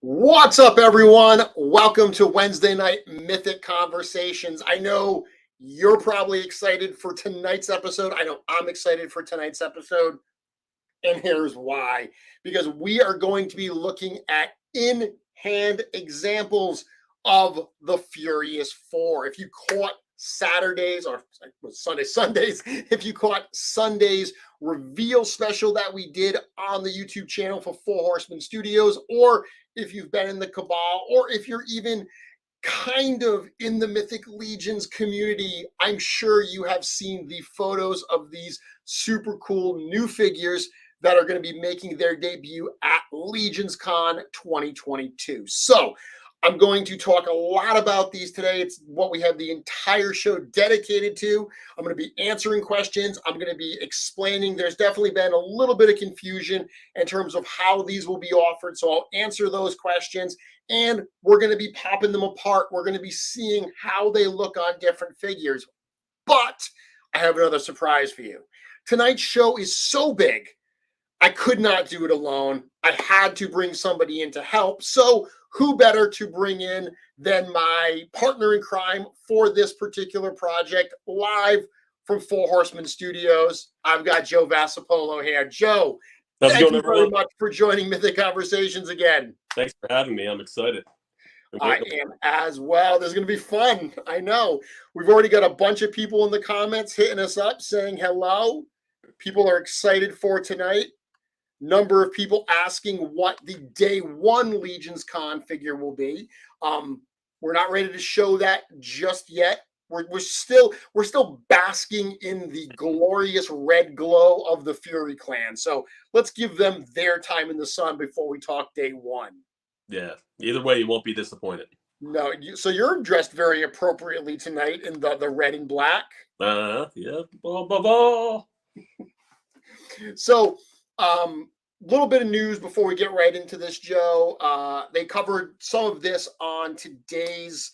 What's up, everyone? Welcome to Wednesday Night Mythic Conversations. I know you're probably excited for tonight's episode. I know I'm excited for tonight's episode. And here's why. Because we are going to be looking at in-hand examples of the Furious Four. If you caught Sundays, if you caught Sunday's reveal special that we did on the YouTube channel for Four Horsemen Studios, or if you've been in the Cabal, or if you're even kind of in the Mythic Legions community, I'm sure you have seen the photos of these super cool new figures that are going to be making their debut at LegionsCon 2022. So I'm going to talk a lot about these today. It's what we have the entire show dedicated to. I'm going to be answering questions. I'm going to be explaining. There's definitely been a little bit of confusion in terms of how these will be offered. So I'll answer those questions, and we're going to be popping them apart. We're going to be seeing how they look on different figures. But I have another surprise for you. Tonight's show is so big, I could not do it alone. I had to bring somebody in to help. So who better to bring in than my partner in crime for this particular project, live from Four Horsemen Studios. I've got Joe Vasapollo here. Joe, thank you very much for joining Mythic Conversations again. Thanks for having me. I'm excited. I am as well. This is going to be fun. I know. We've already got a bunch of people in the comments hitting us up saying hello. People are excited for tonight. Number of people asking what the day one LegionsCon figure will be. We're not ready to show that just yet. We're still basking in the glorious red glow of the Fury clan. So let's give them their time in the sun before we talk day one. Yeah. Either way, you won't be disappointed. No. So you're dressed very appropriately tonight in the red and black. Yeah. Blah. So, little bit of news before we get right into this, Joe. They covered some of this on today's,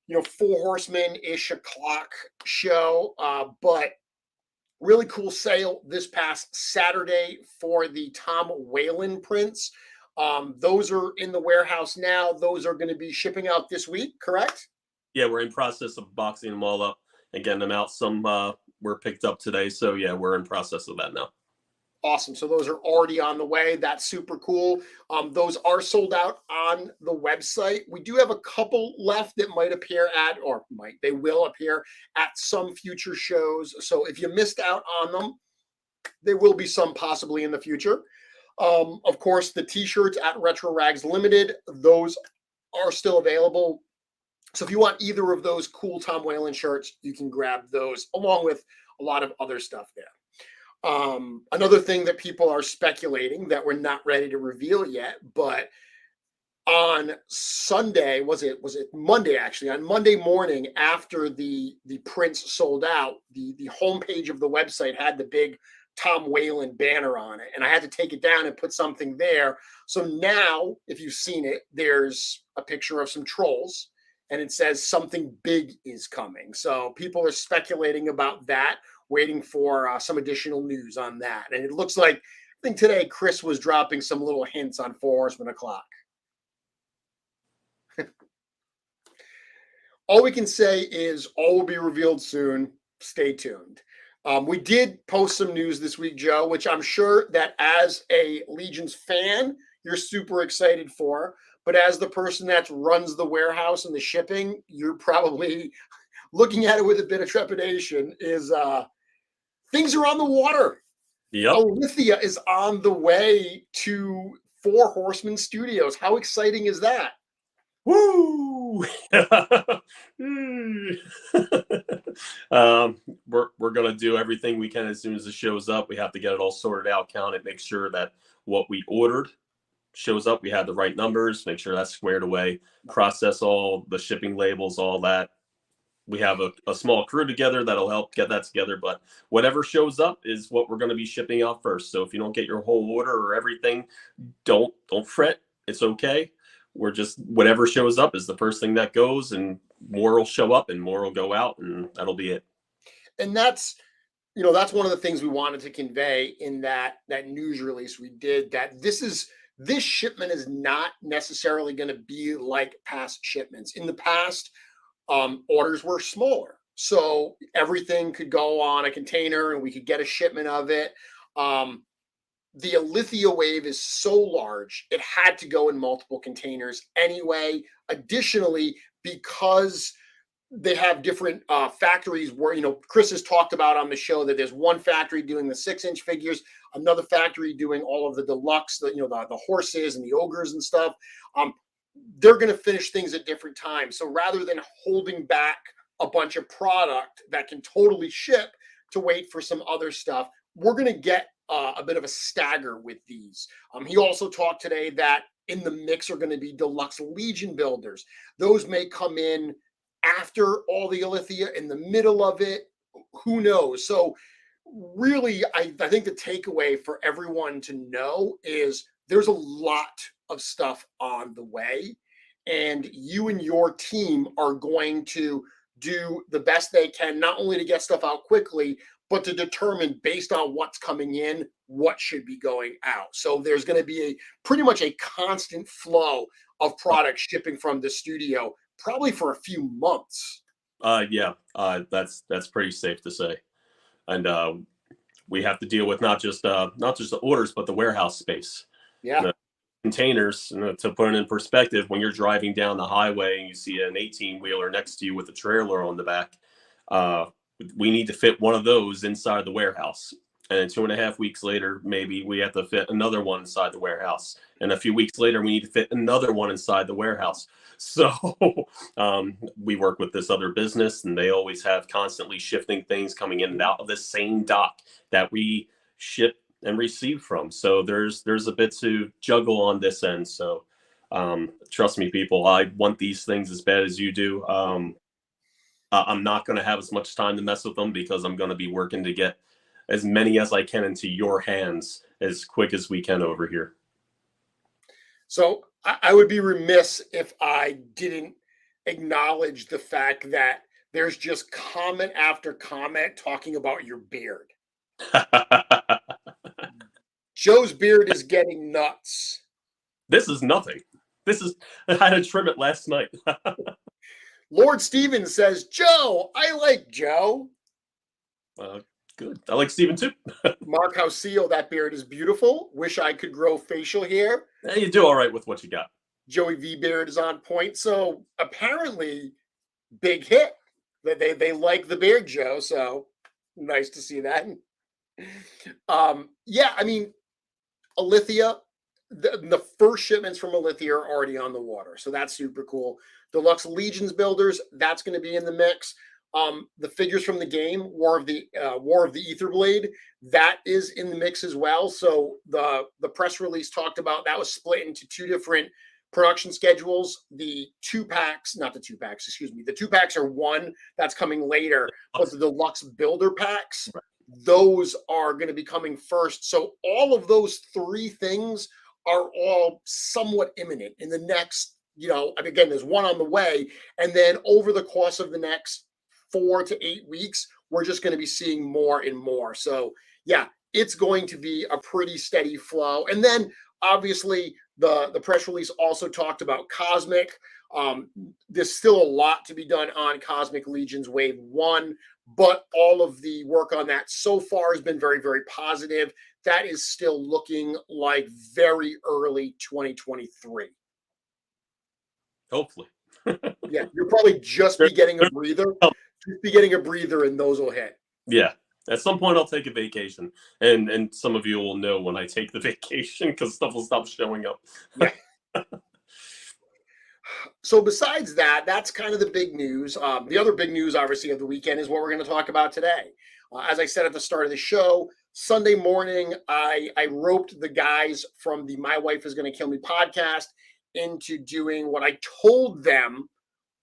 Four Horsemen-ish o'clock show. But really cool sale this past Saturday for the Tom Whalen prints. Those are in the warehouse now. Those are going to be shipping out this week, correct? Yeah, we're in process of boxing them all up and getting them out. Some were picked up today. So, yeah, we're in process of that now. Awesome. So those are already on the way. That's super cool. Those are sold out on the website. We do have a couple left that they will appear at some future shows. So if you missed out on them, there will be some possibly in the future. Of course, the t-shirts at Retro Rags Limited, those are still available. So if you want either of those cool Tom Whalen shirts, you can grab those along with a lot of other stuff there. Another thing that people are speculating that we're not ready to reveal yet, but on Sunday, was it Monday actually? On Monday morning after the prints sold out, the homepage of the website had the big Tom Whalen banner on it, and I had to take it down and put something there. So now, if you've seen it, there's a picture of some trolls, and it says something big is coming. So people are speculating about that, waiting for some additional news on that. And it looks like, I think today Chris was dropping some little hints on Four Horsemen O'Clock. All we can say is all will be revealed soon. Stay tuned. We did post some news this week, Joe, which I'm sure that as a Legions fan, you're super excited for. But as the person that runs the warehouse and the shipping, you're probably looking at it with a bit of trepidation. Things are on the water. Yep. Alithia is on the way to Four Horsemen Studios. How exciting is that? Woo! We're gonna do everything we can as soon as it shows up. We have to get it all sorted out, count it, make sure that what we ordered shows up, we have the right numbers, make sure that's squared away, process all the shipping labels, all that. We have a small crew together that'll help get that together, but whatever shows up is what we're going to be shipping out first. So if you don't get your whole order or everything, don't fret. It's okay. We're just, whatever shows up is the first thing that goes, and more will show up and more will go out, and that'll be it. And that's, that's one of the things we wanted to convey in that news release we did, that this shipment is not necessarily going to be like past shipments. In the past, orders were smaller, so everything could go on a container and we could get a shipment of it. The Alithia wave is so large, it had to go in multiple containers anyway. Additionally, because they have different factories where, Chris has talked about on the show that there's one factory doing the 6-inch figures, another factory doing all of the deluxe, the horses and the ogres and stuff. They're going to finish things at different times. So rather than holding back a bunch of product that can totally ship to wait for some other stuff, we're going to get a bit of a stagger with these. He also talked today that in the mix are going to be deluxe Legion builders. Those may come in after all the Alithia, in the middle of it, who knows? So really, I think the takeaway for everyone to know is there's a lot of stuff on the way, and you and your team are going to do the best they can, not only to get stuff out quickly, but to determine, based on what's coming in, what should be going out. So there's going to be pretty much a constant flow of product shipping from the studio, probably for a few months. That's pretty safe to say. And we have to deal with not just the orders, but the warehouse space. Yeah. The containers, to put it in perspective, when you're driving down the highway and you see an 18-wheeler next to you with a trailer on the back, we need to fit one of those inside the warehouse. And then 2.5 weeks later, maybe we have to fit another one inside the warehouse. And a few weeks later, we need to fit another one inside the warehouse. So we work with this other business, and they always have constantly shifting things coming in and out of the same dock that we ship and receive from. So there's a bit to juggle on this end. So trust me, people, I want these things as bad as you do. I'm not going to have as much time to mess with them, because I'm going to be working to get as many as I can into your hands as quick as we can over here. So I would be remiss if I didn't acknowledge the fact that there's just comment after comment talking about your beard. Joe's beard is getting nuts. This is nothing. I had to trim it last night. Lord Stevens says, Joe, I like Joe. Good. I like Steven too. Mark Hausil, that beard is beautiful. Wish I could grow facial hair. You do all right with what you got. Joey V beard is on point. So apparently, big hit. They like the beard, Joe. So nice to see that. Yeah, I mean, Alithia, the first shipments from Alithia are already on the water. So that's super cool. Deluxe Legions builders, that's going to be in the mix. The figures from the game, War of the Aetherblade, that is in the mix as well. So the press release talked about that was split into two different production schedules. The two packs are one that's coming later, but the deluxe builder packs, those are going to be coming first. So all of those three things are all somewhat imminent in the next, again, there's one on the way. And then over the course of the next 4 to 8 weeks, we're just going to be seeing more and more. So yeah, it's going to be a pretty steady flow. And then obviously the press release also talked about Cosmic. There's still a lot to be done on Cosmic Legions Wave 1, but all of the work on that so far has been very, very positive. That is still looking like very early 2023. Hopefully. Yeah, you'll probably just be getting a breather. And those will hit. Yeah. At some point, I'll take a vacation, and some of you will know when I take the vacation, because stuff will stop showing up. Yeah. So besides that, that's kind of the big news. The other big news, obviously, of the weekend is what we're going to talk about today. As I said at the start of the show, Sunday morning, I roped the guys from the My Wife Is Gonna Kill Me podcast into doing what I told them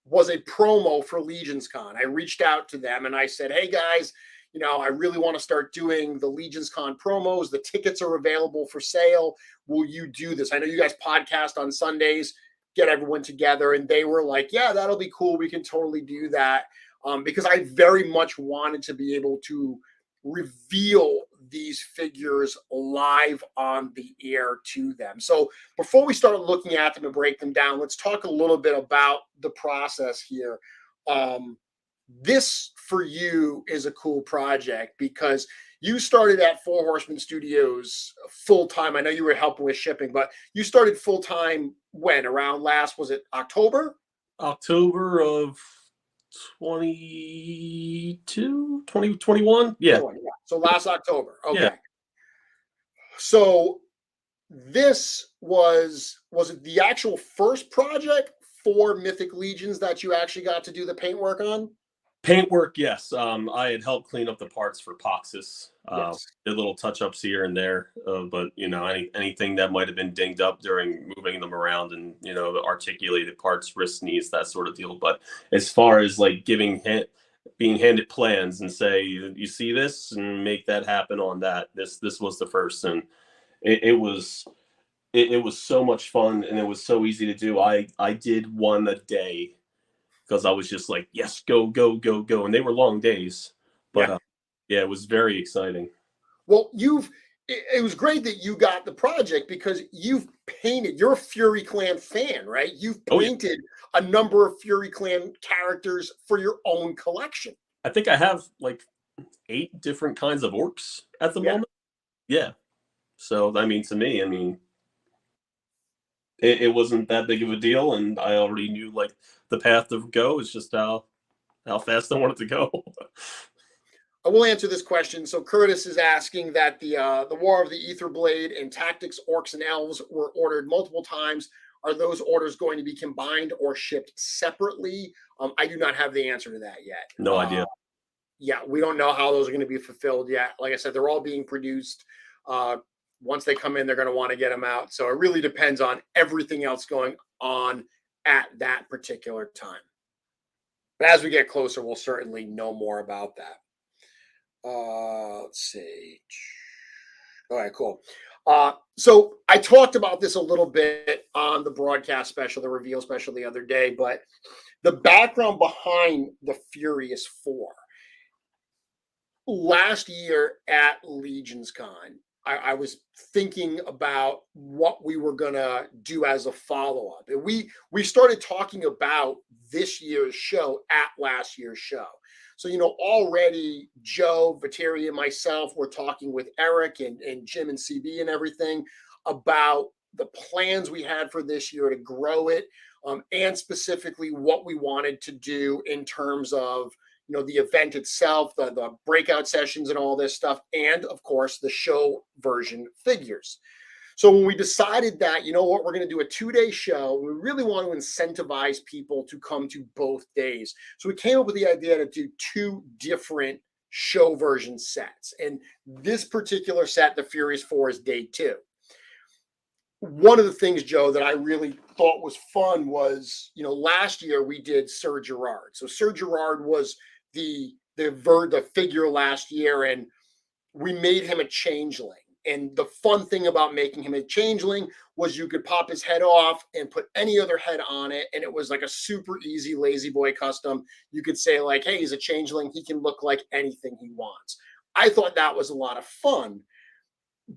was a promo for LegionsCon. I reached out to them and I said, hey guys, I really want to start doing the LegionsCon promos. The tickets are available for sale. Will you do this? I know you guys podcast on Sundays, get everyone together. And they were like, yeah, that'll be cool. We can totally do that. Because I very much wanted to be able to reveal these figures live on the air to them. So before we start looking at them and break them down, let's talk a little bit about the process here. This for you is a cool project because you started at Four Horsemen Studios full time. I know you were helping with shipping, but you started full time when? Around was it October? October of 2021. Yeah. So last October. Okay. Yeah. So this was it the actual first project for Mythic Legions that you actually got to do the paintwork on? Paintwork, yes. I had helped clean up the parts for Poxus. Yes. Did little touch-ups here and there, but anything that might have been dinged up during moving them around, and the articulated parts, wrist, knees, that sort of deal. But as far as like being handed plans and say, you see this and make that happen on that, this was the first, and it was so much fun, and it was so easy to do. I did one a day because I was just like, yes, go, go, go, go. And they were long days, but yeah, it was very exciting. Well, it was great that you got the project because you're a Fury Clan fan, right? You've painted a number of Fury Clan characters for your own collection. I think I have like 8 different kinds of orcs at the moment. Yeah. So, to me, it wasn't that big of a deal, and I already knew like the path to go. It's just how fast I wanted to go. I will answer this question. So Curtis is asking that the War of the Ether Blade and Tactics Orcs and Elves were ordered multiple times. Are those orders going to be combined or shipped separately? I do not have the answer to that yet. No idea. Yeah, we don't know how those are going to be fulfilled yet. Like I said, they're all being produced. Once they come in, they're going to want to get them out. So it really depends on everything else going on at that particular time. But as we get closer, we'll certainly know more about that. Let's see. All right, cool. So I talked about this a little bit on the broadcast special, the reveal special the other day, but the background behind the Furious Four. Last year at LegionsCon, I was thinking about what we were gonna do as a follow-up. And we started talking about this year's show at last year's show. So, already Joe, Vateri, and myself were talking with Eric and Jim and CB and everything about the plans we had for this year to grow it, and specifically what we wanted to do in terms of the event itself, the breakout sessions and all this stuff, and of course the show version figures. So when we decided that, we're going to do a 2-day show, we really want to incentivize people to come to both days. So we came up with the idea to do 2 different show version sets. And this particular set, the Furious 4, is day 2. One of the things, Joe, that I really thought was fun was, last year we did Sir Gerard. So Sir Gerard was the figure last year, and we made him a changeling. And the fun thing about making him a changeling was you could pop his head off and put any other head on it, and it was like a super easy lazy boy custom. You could say like, hey, he's a changeling, he can look like anything he wants. I thought that was a lot of fun.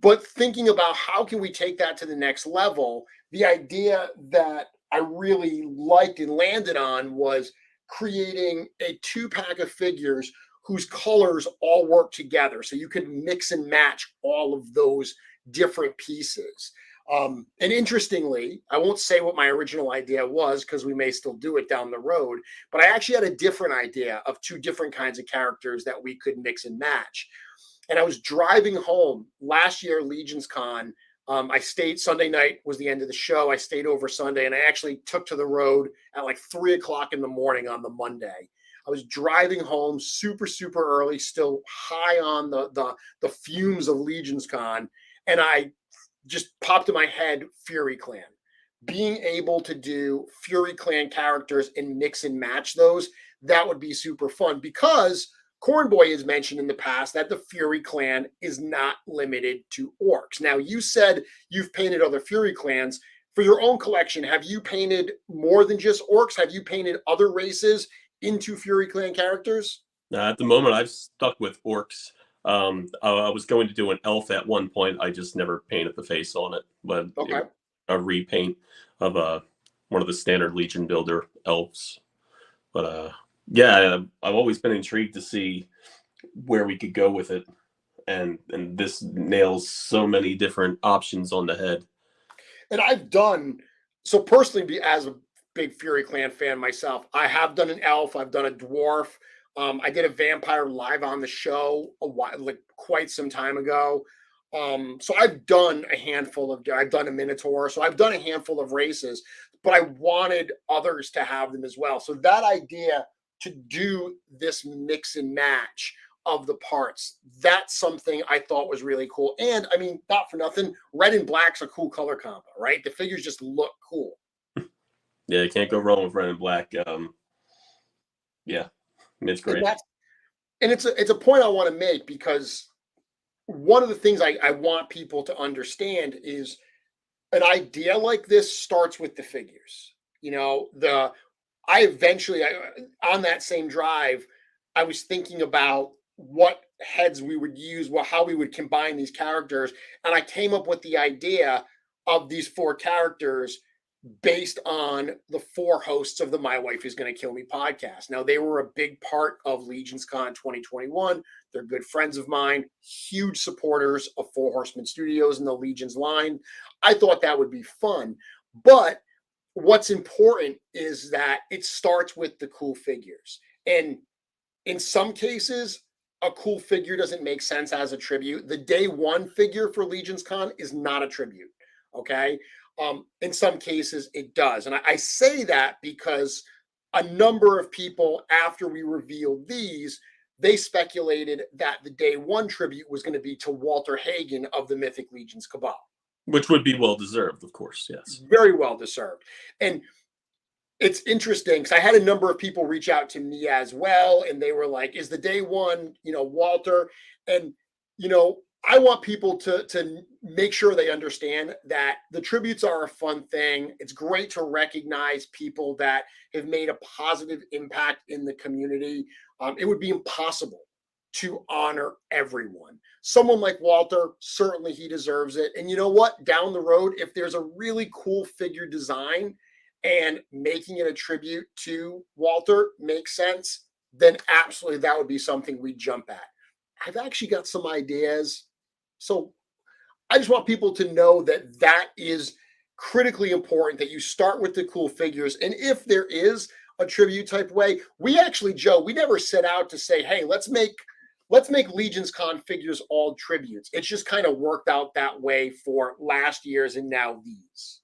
But thinking about how can we take that to the next level, the idea that I really liked and landed on was creating a 2-pack of figures whose colors all work together. So you can mix and match all of those different pieces. And interestingly, I won't say what my original idea was because we may still do it down the road, but I actually had a different idea of 2 different kinds of characters that we could mix and match. And I was driving home last year, LegionsCon. I stayed, Sunday night was the end of the show. I stayed over Sunday, and I actually took to the road at like 3:00 in the morning on the Monday. I was driving home super, super early, still high on the fumes of LegionsCon, and I just popped in my head Fury Clan. Being able to do Fury Clan characters and mix and match those, that would be super fun because Cornboy has mentioned in the past that the Fury Clan is not limited to orcs. Now, you said you've painted other Fury Clans. For your own collection, have you painted more than just orcs? Have you painted other races into Fury Clan characters? At the moment, I've stuck with orcs. I was going to do an elf at one point. I just never painted the face on it, but Okay. a repaint of one of the standard Legion builder elves. But yeah, I've always been intrigued to see where we could go with it, and this nails so many different options on the head. And I've done so personally, as a big Fury Clan fan myself, I have done an elf, I've done a dwarf. I did a vampire live on the show a while, like quite some time ago. So I've done a handful of, I've done a Minotaur, so I've done a handful of races, but I wanted others to have them as well. So that idea to do this mix and match of the parts, that's something I thought was really cool. And I mean, not for nothing, red and black's a cool color combo, right? The figures just look cool. Yeah, you can't go wrong with red and black. Yeah, it's And great. it's a point I want to make because one of the things I want people to understand is an idea like this starts with the figures. You know, on that same drive, I was thinking about what heads we would use, how we would combine these characters, and I came up with the idea of these four characters based on the four hosts of the My Wife Is Going to Kill Me podcast. Now, they were a big part of LegionsCon 2021. They're good friends of mine, huge supporters of Four Horsemen Studios and the Legions line. I thought that would be fun. But what's important is that it starts with the cool figures. And in some cases, a cool figure doesn't make sense as a tribute. The day one figure for LegionsCon is not a tribute. Okay. In some cases, it does. And I say that because a number of people, after we revealed these, they speculated that the day one tribute was going to be to Walter Hagen of the Mythic Legions Cabal. Which would be well deserved, of course, yes. Very well deserved. And it's interesting because I had a number of people reach out to me as well, and they were like, "Is the day one, Walter?" And I want people to make sure they understand that the tributes are a fun thing. It's great to recognize people that have made a positive impact in the community. It would be impossible to honor everyone. Someone like Walter, certainly he deserves it. And you know what? Down the road, if there's a really cool figure design and making it a tribute to Walter makes sense, then absolutely that would be something we jump at. I've actually got some ideas. So I just want people to know that that is critically important, that you start with the cool figures. And if there is a tribute type way, we actually, Joe, we never set out to say, hey, let's make LegionsCon figures all tributes. It's just kind of worked out that way for last year's and now these.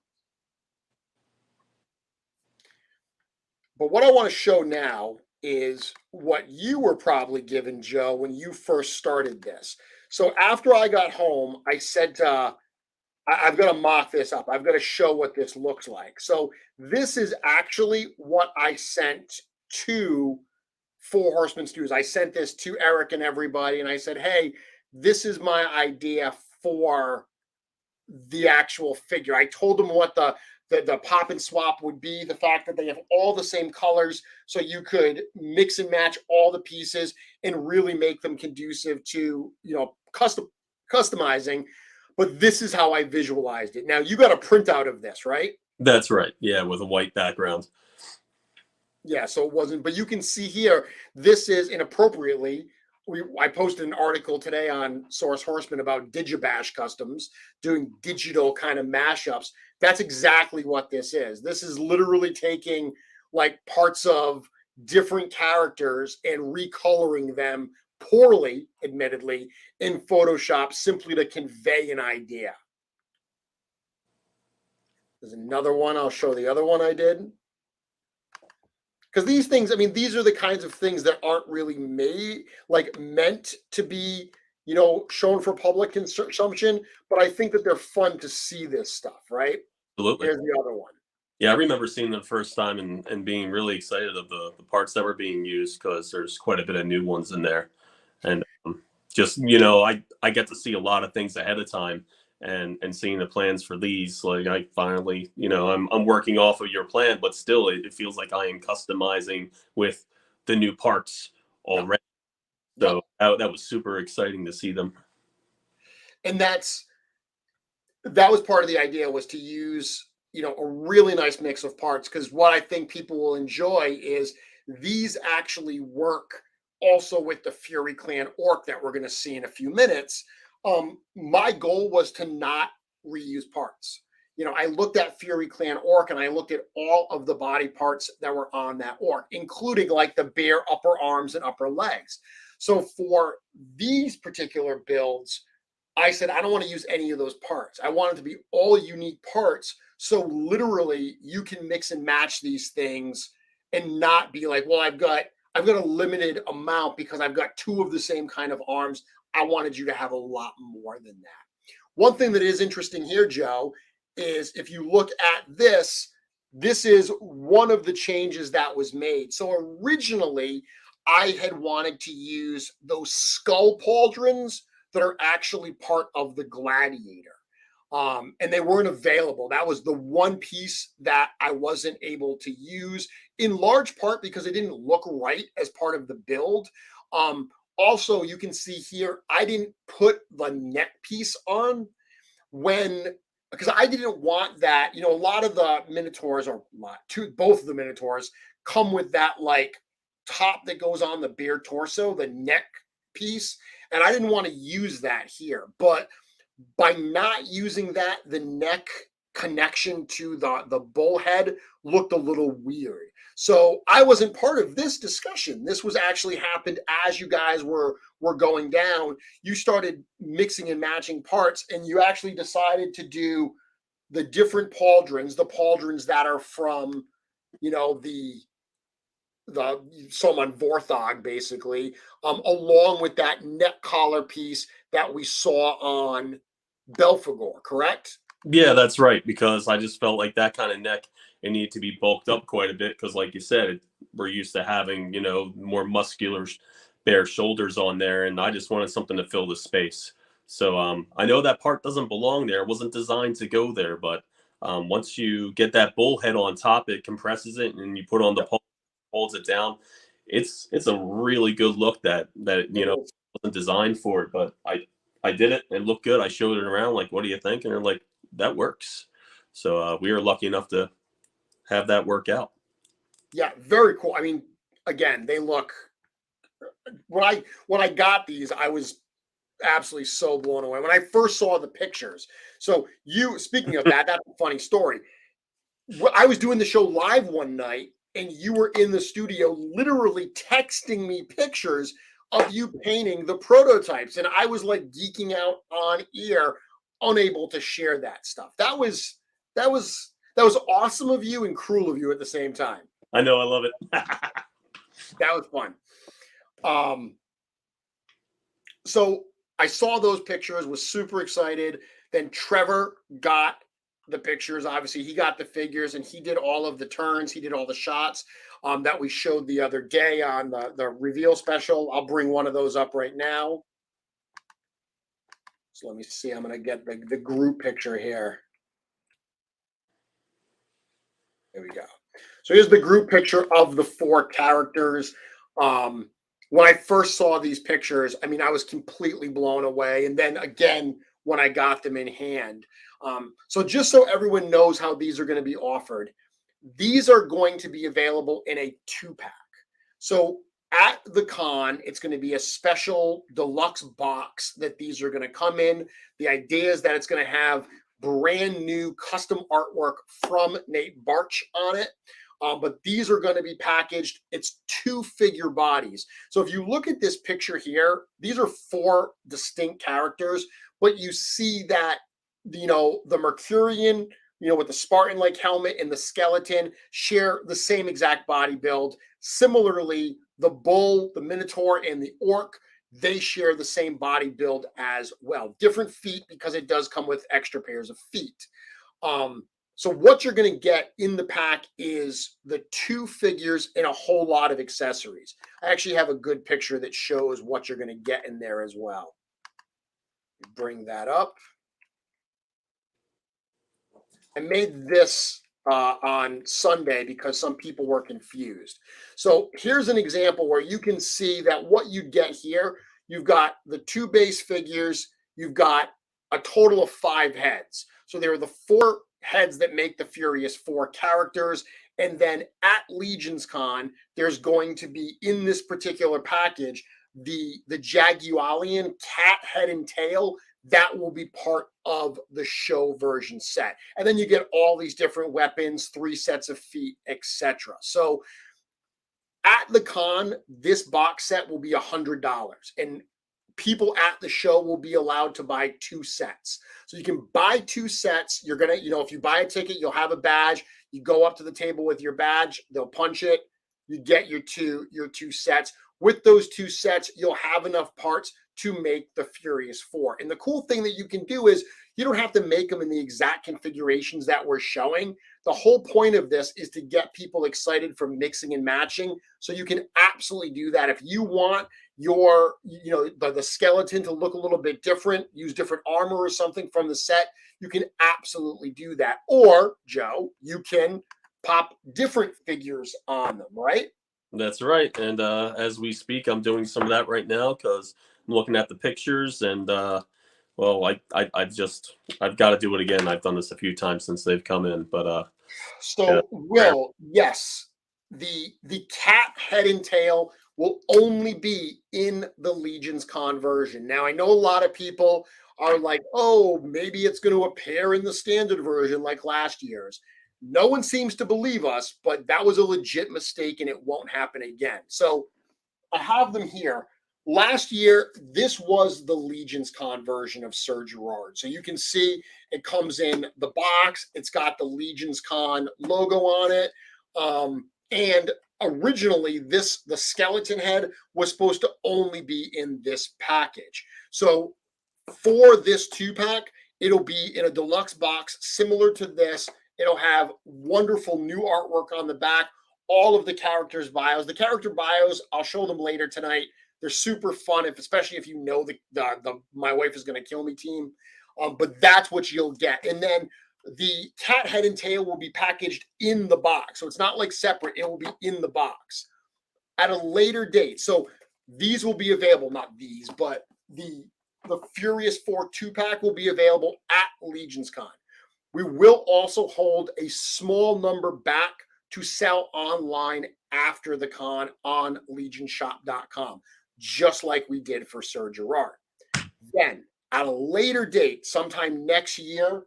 But what I want to show now is what you were probably given, Joe, when you first started this. So after I got home, I said, I've got to mock this up. I've got to show what this looks like. So this is actually what I sent to Four Horsemen Studios. I sent this to Eric and everybody, and I said, hey, this is my idea for the actual figure. I told them what the pop and swap would be, the fact that they have all the same colors, so you could mix and match all the pieces and really make them conducive to customizing. But this is how I visualized it. Now, you got a printout of this, right? That's right. Yeah, with a white background. Yeah, so it wasn't, but you can see here, this is inappropriately. I posted an article today on Source Horseman about Digibash Customs doing digital kind of mashups. That's exactly what this is. This is literally taking like parts of different characters and recoloring them poorly, admittedly, in Photoshop simply to convey an idea. There's another one. I'll show the other one I did. because these things, I mean, these are the kinds of things that aren't really made, like meant to be, shown for public consumption. But I think that they're fun to see this stuff, right? Absolutely. Here's the other one. Yeah, I remember seeing them the first time and being really excited of the parts that were being used because there's quite a bit of new ones in there. And just, I get to see a lot of things ahead of time and seeing the plans for these. Like I finally, I'm working off of your plan, but still it feels like I am customizing with the new parts Yep. already. Yep. So that was super exciting to see them. And that was part of the idea, was to use, a really nice mix of parts, because what I think people will enjoy is these actually work also with the Fury Clan orc that we're going to see in a few minutes. My goal was to not reuse parts. I looked at Fury Clan orc and I looked at all of the body parts that were on that orc, including like the bare upper arms and upper legs. So for these particular builds, I said, I don't want to use any of those parts. I want it to be all unique parts. So literally you can mix and match these things and not be like, well, I've got a limited amount because I've got two of the same kind of arms. I wanted you to have a lot more than that. One thing that is interesting here, Joe, is if you look at this, this is one of the changes that was made. So originally I had wanted to use those skull pauldrons that are actually part of the gladiator. And they weren't available. That was the one piece that I wasn't able to use, in large part because it didn't look right as part of the build. Also, you can see here, I didn't put the neck piece on because I didn't want that. A lot of the Minotaurs, both of the Minotaurs come with that like top that goes on the bare torso, the neck piece. And I didn't want to use that here. But by not using that, the neck connection to the bull head looked a little weird. So I wasn't part of this discussion. This was actually happened as you guys were going down. You started mixing and matching parts, and you actually decided to do the different pauldrons, the pauldrons that are from, the Soman Vorthog, basically, along with that neck collar piece that we saw on Belphegor, correct? Yeah, that's right. Because I just felt like that kind of neck, it needed to be bulked up quite a bit. Because, like you said, we're used to having more muscular, bare shoulders on there, and I just wanted something to fill the space. So I know that part doesn't belong there. It wasn't designed to go there, but once you get that bull head on top, it compresses it, and you put on the pole, holds it down. It's a really good look that wasn't designed for it, but I did it. It looked good. I showed it around, like, what do you think? And they're like, that works. So we were lucky enough to have that work out. Yeah, very cool. I mean, again, they look. When I got these, I was absolutely so blown away when I first saw the pictures. So speaking of that, that's a funny story. I was doing the show live one night, and you were in the studio literally texting me pictures of you painting the prototypes, and I was like geeking out on air, unable to share that stuff. That was awesome of you and cruel of you at the same time. I know, I love it. That was fun. So I saw those pictures, was super excited. Then Trevor got the pictures. Obviously, he got the figures, and he did all of the turns. He did all the shots that we showed the other day on the reveal special. I'll bring one of those up right now. So let me see. I'm going to get the group picture here. There we go. So here's the group picture of the four characters. When I first saw these pictures, I mean, I was completely blown away. And then again, when I got them in hand. So just so everyone knows how these are going to be offered, these are going to be available in a 2-pack. So at the con, it's going to be a special deluxe box that these are going to come in. The idea is that it's going to have brand new custom artwork from Nate Barch on it. But these are going to be packaged. It's 2 figure bodies. So if you look at this picture here, these are 4 distinct characters, but you see that, the Mercurian with the Spartan-like helmet and the skeleton, share the same exact body build. Similarly, the bull, the minotaur, and the orc, they share the same body build as well. Different feet because it does come with extra pairs of feet. So what you're going to get in the pack is the 2 figures and a whole lot of accessories. I actually have a good picture that shows what you're going to get in there as well. Bring that up. I made this on Sunday because some people were confused. So here's an example where you can see that what you get here, you've got the 2 base figures, you've got a total of 5 heads. So there are the 4 heads that make the Furious 4 characters. And then at LegionsCon, there's going to be in this particular package the Jagualian cat head and tail. That will be part of the show version set. And then you get all these different weapons, 3 sets of feet, etc. So at the con, this box set will be $100. And people at the show will be allowed to buy 2 sets. So you can buy 2 sets. You're going to, if you buy a ticket, you'll have a badge. You go up to the table with your badge. They'll punch it. You get your two sets. With those 2 sets, you'll have enough parts to make the Furious 4. And the cool thing that you can do is you don't have to make them in the exact configurations that we're showing. The whole point of this is to get people excited for mixing and matching. So you can absolutely do that. If you want your, the skeleton to look a little bit different, use different armor or something from the set, you can absolutely do that. Or, Joe, you can pop different figures on them, right? That's right. And as we speak, I'm doing some of that right now because I'm looking at the pictures and well, I've got to do it again. I've done this a few times since they've come in, but so Will, yes, the cat head and tail will only be in the LegionsCon version. Now I know a lot of people are like, oh, maybe it's going to appear in the standard version like last year's. No one seems to believe us, but that was a legit mistake and it won't happen again. So I have them here. Last year, this was the LegionsCon version of Sir Gerard. So you can see it comes in the box. It's got the LegionsCon logo on it. And originally, the skeleton head was supposed to only be in this package. So for this 2-pack, it'll be in a deluxe box similar to this. It'll have wonderful new artwork on the back, all of the characters' bios. The character bios, I'll show them later tonight. They're super fun, especially if you know the My Wife Is Going to Kill Me team. But that's what you'll get. And then the cat head and tail will be packaged in the box. So it's not like separate. It will be in the box at a later date. So these will be available, not these, but the Furious 4 2-pack will be available at LegionsCon. We will also hold a small number back to sell online after the con on legionshop.com, just like we did for Sir Gerard. Then, at a later date, sometime next year,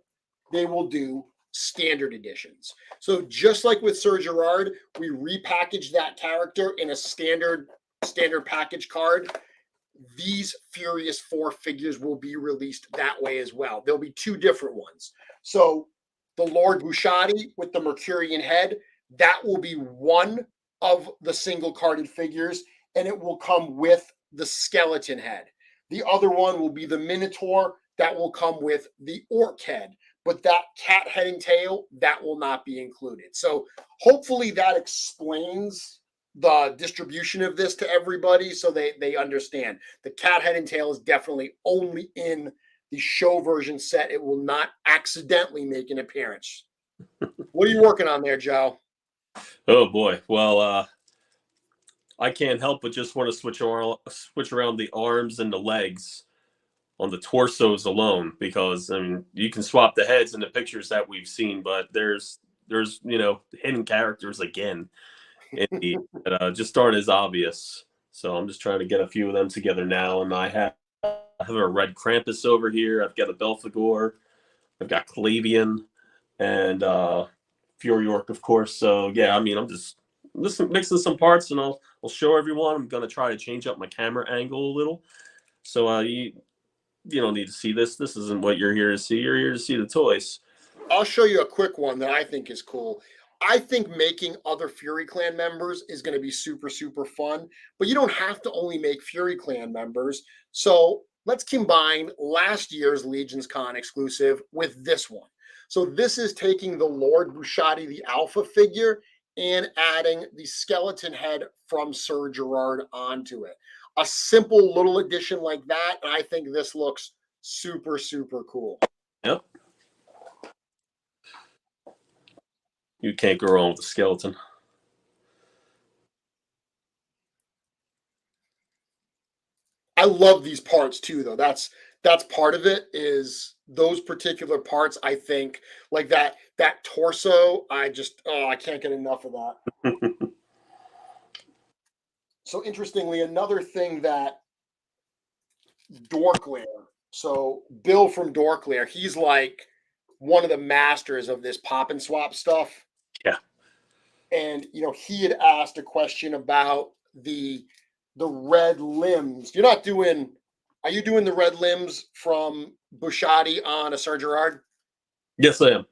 they will do standard editions. So just like with Sir Gerard, we repackaged that character in a standard package card. These Furious 4 figures will be released that way as well. There'll be 2 different ones. So the Lord Bushati with the Mercurian head, that will be one of the single carded figures, and it will come with the skeleton head. The other one will be the Minotaur, that will come with the orc head, but that cat head and tail, that will not be included. So hopefully that explains the distribution of this to everybody so they understand. The cat head and tail is definitely only in the show version set. It will not accidentally make an appearance. What are you working on there, Joe? oh boy. Well, I can't help but just want to switch around the arms and the legs on the torsos alone, because I mean you can swap the heads in the pictures that we've seen, but there's hidden characters again in the that just aren't as obvious. So I'm just trying to get a few of them together now, and I have a red Krampus over here. I've got a Belphegor. I've got Clavian and Fury Orc, of course. So yeah, I mean I'm just mixing some parts, and I'll show everyone. I'm gonna try to change up my camera angle a little. So you don't need to see this. This isn't what you're here to see. You're here to see the toys. I'll show you a quick one that I think is cool. I think making other Fury Clan members is going to be super, super fun, but you don't have to only make Fury Clan members. So let's combine last year's LegionsCon exclusive with this one. So this is taking the Lord Bushati, the Alpha figure, and adding the skeleton head from Sir Gerard onto it. A simple little addition like that, and I think this looks super, super cool. Yep. You can't go wrong with the skeleton. I love these parts too, though. That's part of it. Is those particular parts? I think like that torso. I can't get enough of that. So interestingly, another thing that Dorklair. So Bill from Dorklair, he's like one of the masters of this pop and swap stuff. Yeah. And he had asked a question about the red limbs. Are you doing the red limbs from Bushati on a Sir Gerard? Yes, I am.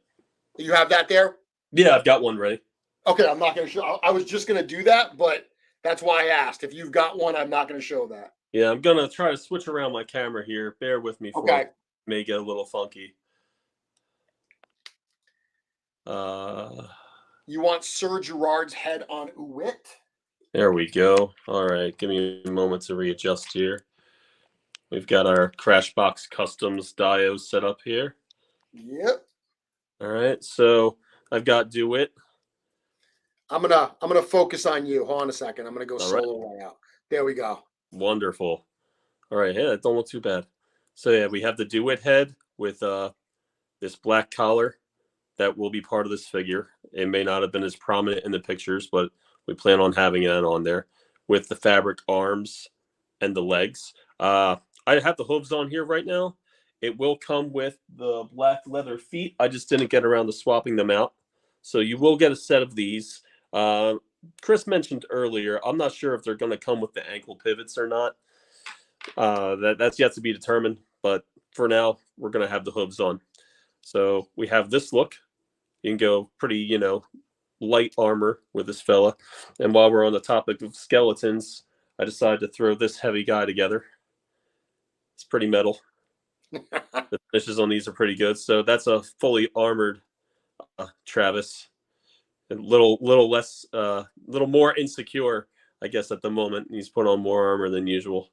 You have that there? Yeah, I've got one ready. Okay, I'm not going to show. I was just going to do that, but that's why I asked. If you've got one, I'm not going to show that. Yeah, I'm going to try to switch around my camera here. Bear with me for Okay. it. May get a little funky. You want Sir Gerard's head on Uwit? There we go. All right, give me a moment to readjust here. We've got our Crashbox Customs dios set up here. Yep. All right, so I've got DeWitt. I'm gonna focus on you. Hold on a second. I'm gonna go solo layout. There we go. Wonderful. All right, hey, that don't look too bad. So yeah, we have the DeWitt head with this black collar that will be part of this figure. It may not have been as prominent in the pictures, but we plan on having it on there with the fabric arms and the legs. I have the hooves on here right now. It will come with the black leather feet. I just didn't get around to swapping them out. So you will get a set of these. Chris mentioned earlier, I'm not sure if they're going to come with the ankle pivots or not. That's yet to be determined. But for now, we're going to have the hooves on. So we have this look. You can go pretty, light armor with this fella. And while we're on the topic of skeletons, I decided to throw this heavy guy together. It's pretty metal. The finishes on these are pretty good. So that's a fully armored Travis. A little less, little more insecure, I guess, at the moment. He's put on more armor than usual.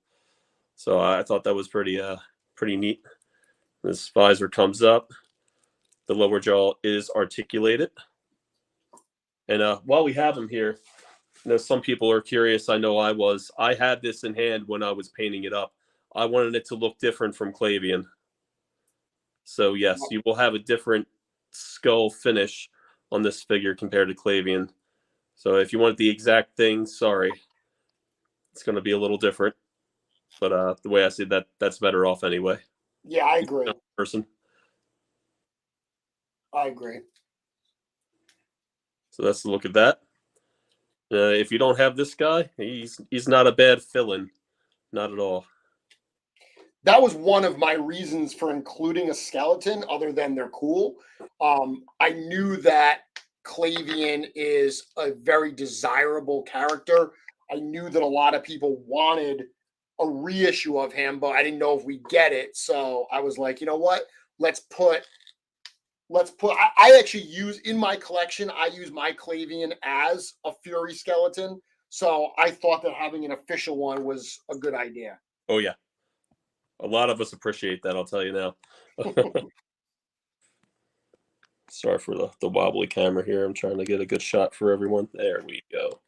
So I thought that was pretty neat. This visor comes up. The lower jaw is articulated. And while we have him here, some people are curious. I know I was. I had this in hand when I was painting it up. I wanted it to look different from Clavian. So yes, you will have a different skull finish on this figure compared to Clavian. So if you want the exact thing, sorry. It's going to be a little different. But the way I see that, that's better off anyway. Yeah, I agree. Person. I agree. So that's the look at that. If you don't have this guy, he's not a bad fill-in. Not at all. That was one of my reasons for including a skeleton, other than they're cool. I knew that Clavian is a very desirable character. I knew that a lot of people wanted a reissue of him, but I didn't know if we get it. So I was like, you know what? I actually use in my collection, I use my Clavian as a Fury skeleton. So I thought that having an official one was a good idea. Oh, yeah. A lot of us appreciate that, I'll tell you now. Sorry for the wobbly camera here. I'm trying to get a good shot for everyone. There we go.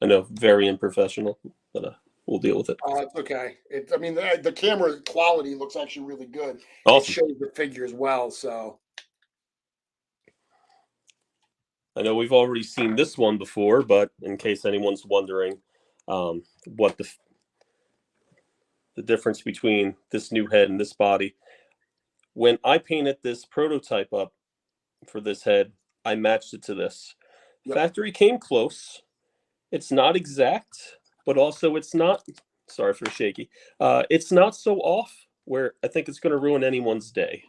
I know, very unprofessional, but we'll deal with it. It's okay. The camera quality looks actually really good. Awesome. It shows the figure as well, so. I know we've already seen this one before, but in case anyone's wondering what the difference between this new head and this body. When I painted this prototype up for this head, I matched it to this. Yep. Factory came close. It's not exact, but also it's not, sorry for shaky, it's not so off where I think it's going to ruin anyone's day.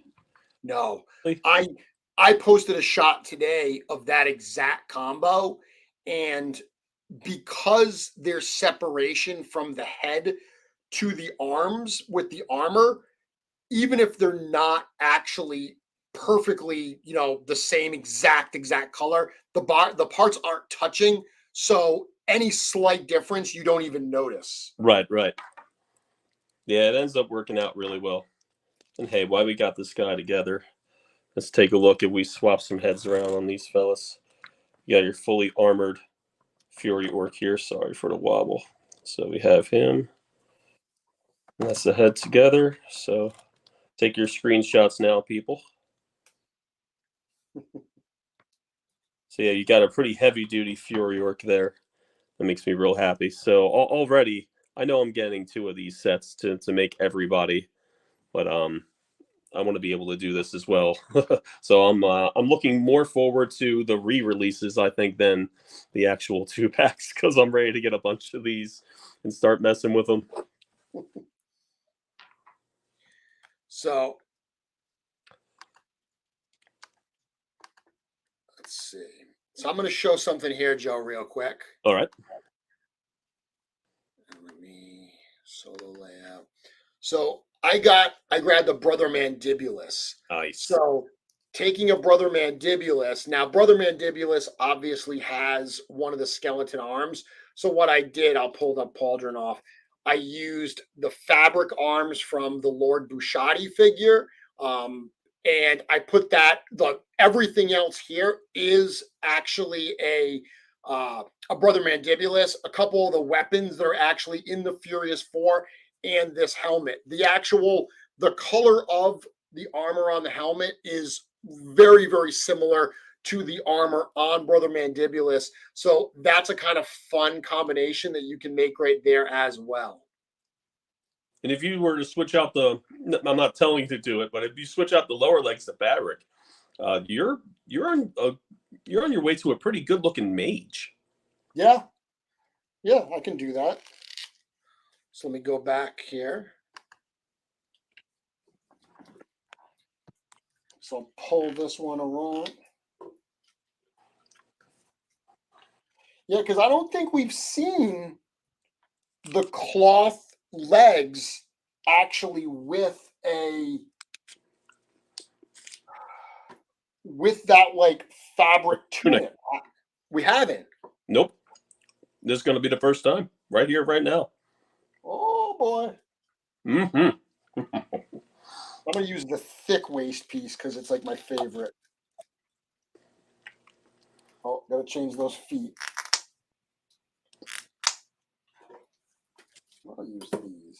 No. I posted a shot today of that exact combo, and because there's separation from the head to the arms with the armor, even if they're not actually perfectly, the same exact color, the parts aren't touching, so any slight difference you don't even notice. Right. Yeah, it ends up working out really well. And hey, while we got this guy together, let's take a look if we swap some heads around on these fellas. You got your fully armored Fury Orc here. Sorry for the wobble. So we have him. That's the head together. So take your screenshots now, people. So yeah, you got a pretty heavy duty Fury Orc there. That makes me real happy. So already, I know I'm getting 2 of these sets to make everybody, but I want to be able to do this as well. So I'm looking more forward to the re-releases, I think, than the actual 2-packs, because I'm ready to get a bunch of these and start messing with them. So let's see. So I'm going to show something here, Joe, real quick. All right. Let me solo layout. So I grabbed a Brother Mandibulus. Nice. So taking a Brother Mandibulus, now Brother Mandibulus obviously has one of the skeleton arms. So what I did, I'll pull the pauldron off. I used the fabric arms from the Lord Bushati figure. And I put everything else here is actually a Brother Mandibulus. A couple of the weapons that are actually in the Furious Four, and this helmet. The color of the armor on the helmet is very, very similar to the armor on Brother Mandibulus. So that's a kind of fun combination that you can make right there as well. And if you were to switch out I'm not telling you to do it, but if you switch out the lower legs to fabric, you're on your way to a pretty good looking mage. Yeah, I can do that. So let me go back here. So I'll pull this one around. Yeah, because I don't think we've seen the cloth legs actually with that like fabric tunic. We haven't. Nope. This is going to be the first time, right here, right now. Oh boy. Mm-hmm. I'm gonna use the thick waist piece because it's like my favorite. Oh, gotta change those feet. I'll use these.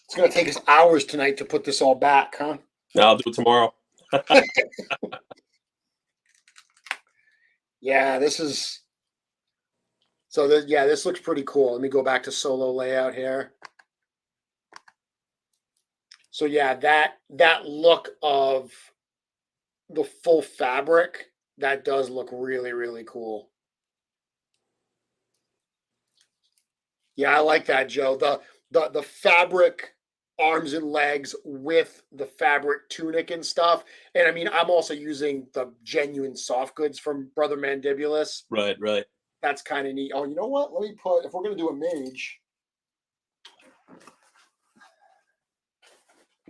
It's gonna take us hours tonight to put this all back, huh? I'll do it tomorrow. Yeah, this looks pretty cool. Let me go back to solo layout here. So yeah, that look of the full fabric, that does look really, really cool. Yeah, I like that, Joe. The fabric arms and legs with the fabric tunic and stuff. And I mean, I'm also using the genuine soft goods from Brother Mandibulus. Right. That's kind of neat. Oh, you know what? Let me if we're going to do a mage.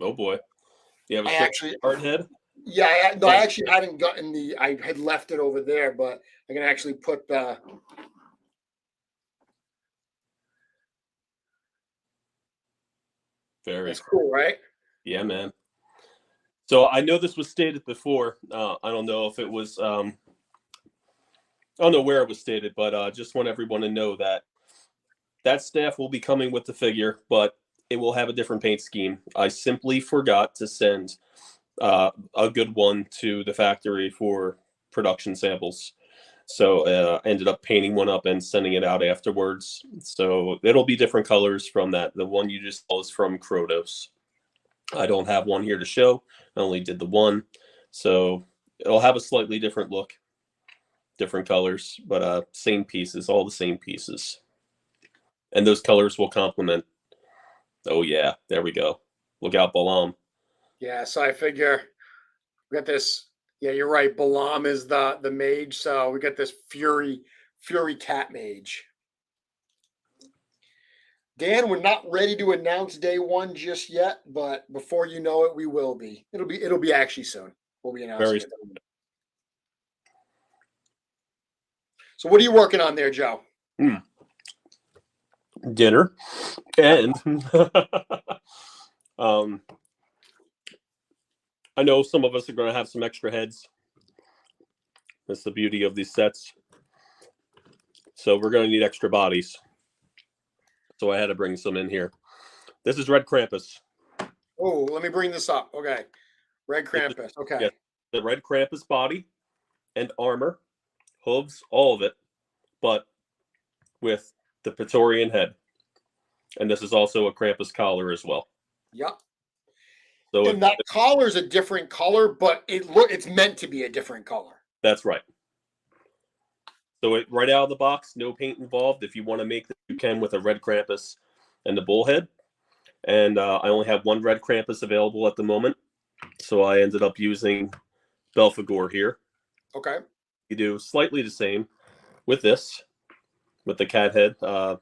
Oh boy. You have a hard head? Yeah, I actually hadn't gotten I had left it over there, but I can actually put the. That's cool, right? Yeah, man. So I know this was stated before. I don't know if it was. I don't know where it was stated, but just want everyone to know that staff will be coming with the figure, but it will have a different paint scheme. I simply forgot to send a good one to the factory for production samples. So ended up painting one up and sending it out afterwards. So it'll be different colors from that. The one you just saw is from Krotos. I don't have one here to show. I only did the one. So it'll have a slightly different look, different colors, but same pieces, all the same pieces. And those colors will complement. Oh yeah, there we go. look out Balam. Yeah, so I figure we got this. Yeah, you're right. Balam is the mage, so we got this Fury cat mage. Dan, we're not ready to announce day one just yet, but before you know it, we will be. It'll be actually soon. We'll be announcing it. So what are you working on there, Joe? Dinner. And I know some of us are going to have some extra heads. That's the beauty of these sets. So we're going to need extra bodies. So I had to bring some in here. This is Red Krampus. Oh, let me bring this up. Okay. Red Krampus. Okay. Yeah, the Red Krampus body and armor, hooves, all of it, but with the Praetorian head. And this is also a Krampus collar as well. Yep. So and that collar is a different color, but it's meant to be a different color. That's right. So right out of the box, no paint involved. If you want to make it, you can with a Red Krampus and the bullhead. And I only have one Red Krampus available at the moment. So I ended up using Belphegor here. Okay. You do slightly the same with this, with the cat head. I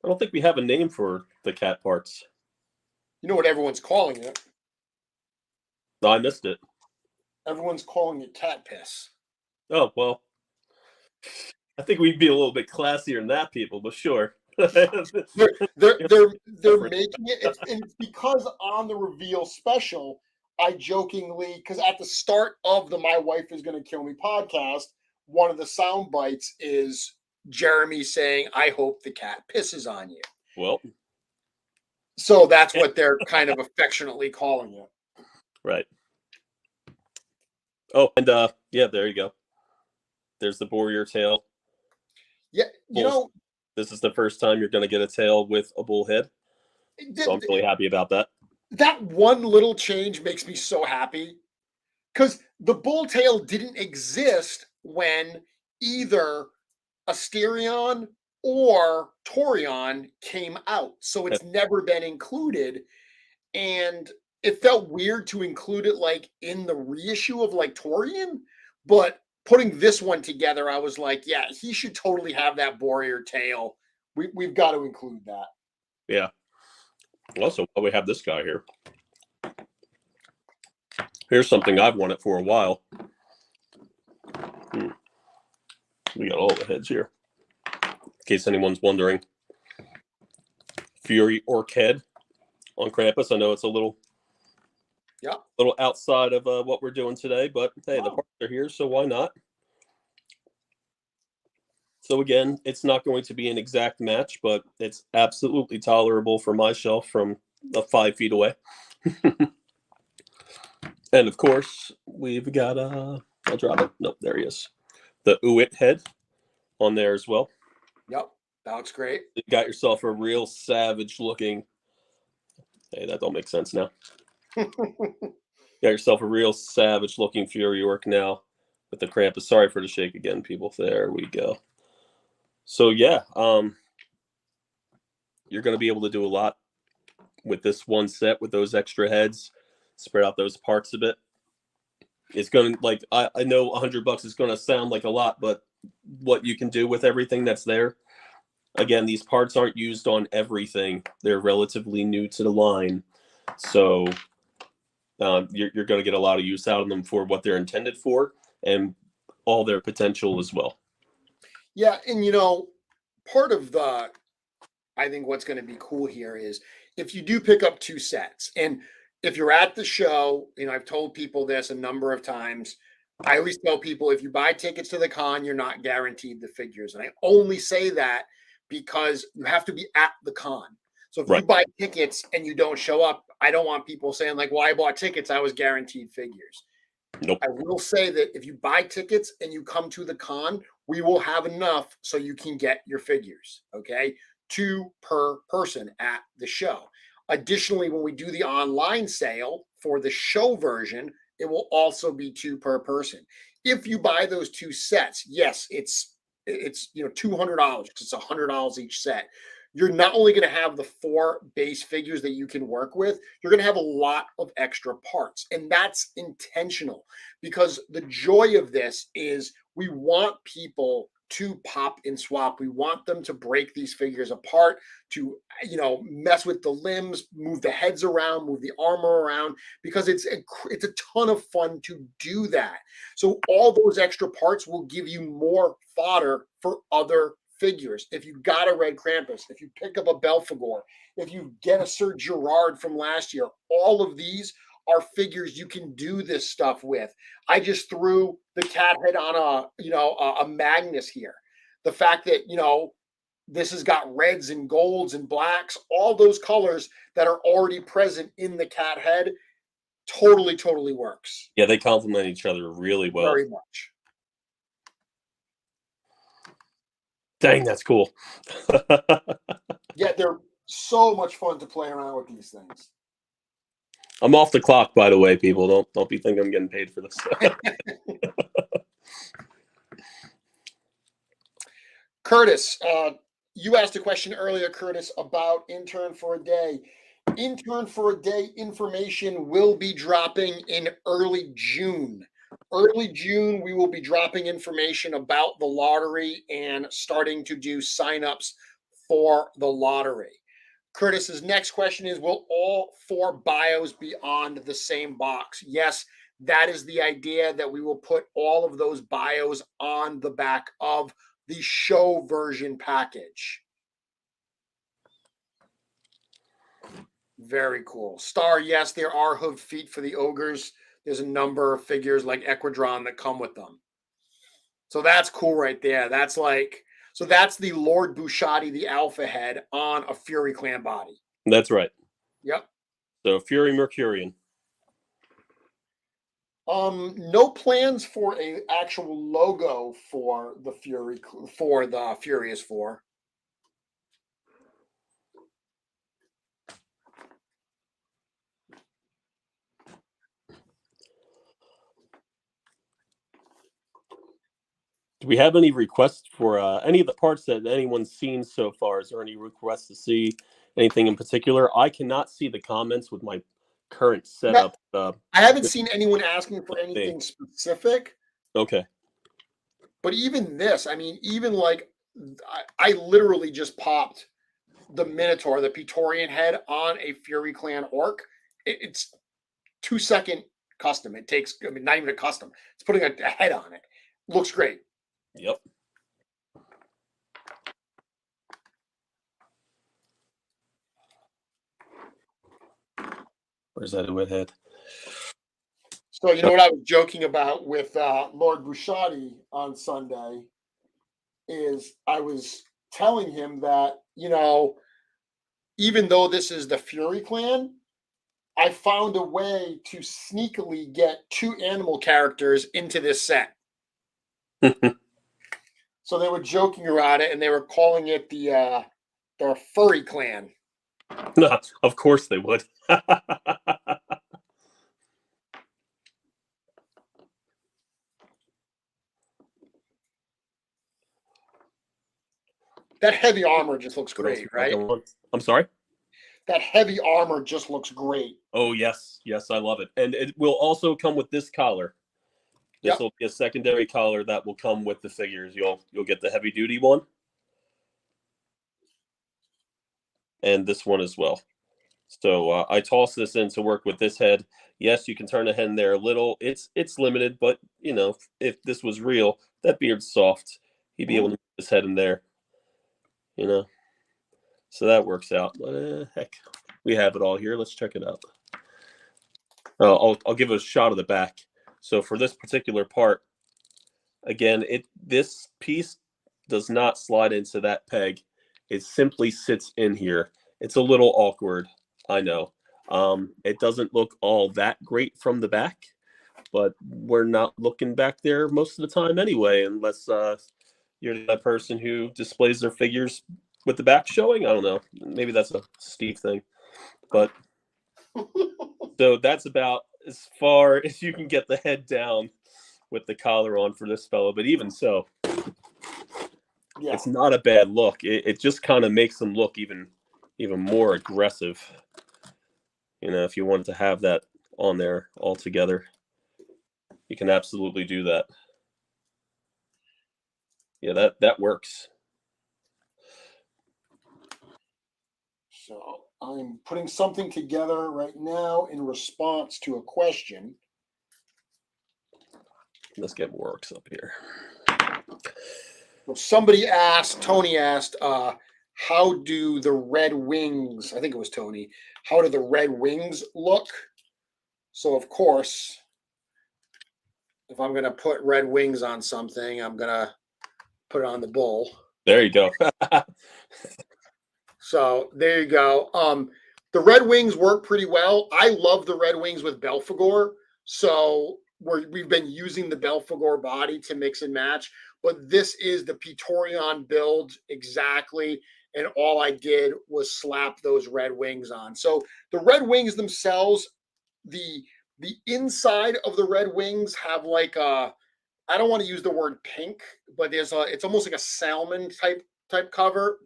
don't think we have a name for the cat parts. You know what everyone's calling it? No, I missed it. Everyone's calling it cat piss. Oh, well, I think we'd be a little bit classier than that, people, but sure. they're making it. It's because on the reveal special, I jokingly, because at the start of the My Wife Is Gonna Kill Me podcast, one of the sound bites is Jeremy saying, "I hope the cat pisses on you." Well, so that's what they're kind of affectionately calling it. Right. Oh, and yeah, there you go. There's the warrior tail. Yeah, you know, this is the first time you're going to get a tail with a bullhead. So I'm really happy about that. That one little change makes me so happy because the bull tail didn't exist when either Asterion or Torion came out. So it's never been included. And it felt weird to include it like in the reissue of like Torian, but putting this one together, I was like, yeah, he should totally have that warrior tail. We've got to include that. Yeah. Also, while we have this guy here, here's something I've wanted for a while. We got all the heads here. In case anyone's wondering. Fury Orc head on Krampus. I know it's a little outside of what we're doing today, but hey, the parts are here, so why not? So again, it's not going to be an exact match, but it's absolutely tolerable for my shelf from 5 feet away. And of course, we've got I'll drop it. Nope, there he is. The Uit head on there as well. Yep, that looks great. You got yourself a real savage looking. Hey, that don't make sense now. Got yourself a real savage looking Fury Orc now with the Krampus. Sorry for the shake again, people. There we go. So yeah, you're going to be able to do a lot with this one set with those extra heads. Spread out those parts a bit. It's going to, like, I know $100 is going to sound like a lot, but what you can do with everything that's there. Again, these parts aren't used on everything. They're relatively new to the line. So you're going to get a lot of use out of them for what they're intended for and all their potential as well. Yeah, and you know, part of I think what's going to be cool here is if you do pick up 2 sets, and if you're at the show, you know, I've told people this a number of times. I always tell people if you buy tickets to the con, you're not guaranteed the figures. And I only say that because you have to be at the con. So if you buy tickets and you don't show up, I don't want people saying like, well, I bought tickets, I was guaranteed figures. Nope. I will say that if you buy tickets and you come to the con, we will have enough so you can get your figures, okay? 2 per person at the show. Additionally, when we do the online sale for the show version, it will also be 2 per person. If you buy those 2 sets, yes, it's $200 because it's $100 each set. you're not only going to have the 4 base figures that you can work with, you're going to have a lot of extra parts. And that's intentional, because the joy of this is we want people to pop and swap. We want them to break these figures apart, to mess with the limbs, move the heads around, move the armor around, because it's a ton of fun to do that. So all those extra parts will give you more fodder for other figures. If you got a Red Krampus, if you pick up a Belphegor, if you get a Sir Gerard from last year, all of these are figures you can do this stuff with. I just threw the cat head on a Magnus here. The fact that this has got reds and golds and blacks, all those colors that are already present in the cat head, totally works. Yeah, they complement each other really well. Very much. Dang, that's cool. Yeah, they're so much fun to play around with these things. I'm off the clock, by the way, people. Don't be thinking I'm getting paid for this. Curtis, you asked a question earlier, Curtis, about Intern for a Day. Intern for a Day information will be dropping in early June. Early June, we will be dropping information about the lottery and starting to do signups for the lottery. Curtis's next question is, will all 4 bios be on the same box? Yes, that is the idea, that we will put all of those bios on the back of the show version package. Very cool. Star, yes, there are hoof feet for the ogres. There's a number of figures like Equidron that come with them. So that's cool right there. That's the Lord Bushati, the Alpha head, on a Fury Clan body. That's right. Yep. So Fury Mercurian. No plans for a actual logo for the Furious 4. Do we have any requests for any of the parts that anyone's seen so far? Is there any requests to see anything in particular? I cannot see the comments with my current setup. I haven't seen anyone asking for anything specific. Okay. But even this, I mean, even like I literally just popped the Minotaur, the Praetorian head, on a Fury Clan orc. It's 2-second custom. It takes, not even a custom. It's putting a head on it. Looks great. Yep. Where's that with head? So you know what I was joking about with Lord Bushati on Sunday is I was telling him that, even though this is the Fury Clan, I found a way to sneakily get 2 animal characters into this set. So they were joking around it, and they were calling it the Furry Clan. No, of course they would. That heavy armor just looks great, right? I'm sorry? That heavy armor just looks great. Oh, yes. Yes, I love it. And it will also come with this collar. This will be a secondary collar that will come with the figures. You'll get the heavy duty one. And this one as well. So I toss this in to work with this head. Yes, you can turn the head in there a little. It's limited, but if this was real, that beard's soft. He'd be able to move his head in there. So that works out. Heck, we have it all here. Let's check it out. I'll give it a shot of the back. So for this particular part, again, this piece does not slide into that peg. It simply sits in here. It's a little awkward, I know. It doesn't look all that great from the back, but we're not looking back there most of the time anyway, unless you're the person who displays their figures with the back showing. I don't know. Maybe that's a Steve thing. But so that's about as far as you can get the head down with the collar on for this fellow. But even so, Yeah. It's not a bad look. It just kind of makes them look even more aggressive. If you wanted to have that on there altogether, you can absolutely do that. Yeah, that works. So I'm putting something together right now in response to a question. Let's get more orcs up here. Well, Tony asked, how do the Red Wings, I think it was Tony, how do the Red Wings look? So, of course, if I'm going to put red wings on something, I'm going to put it on the bull. There you go. So there you go. The Red Wings work pretty well. I love the Red Wings with Belphegor. So we've been using the Belphegor body to mix and match, but this is the Praetorian build exactly. And all I did was slap those Red Wings on. So the Red Wings themselves, the inside of the Red Wings have like a, I don't want to use the word pink, but it's almost like a salmon type color.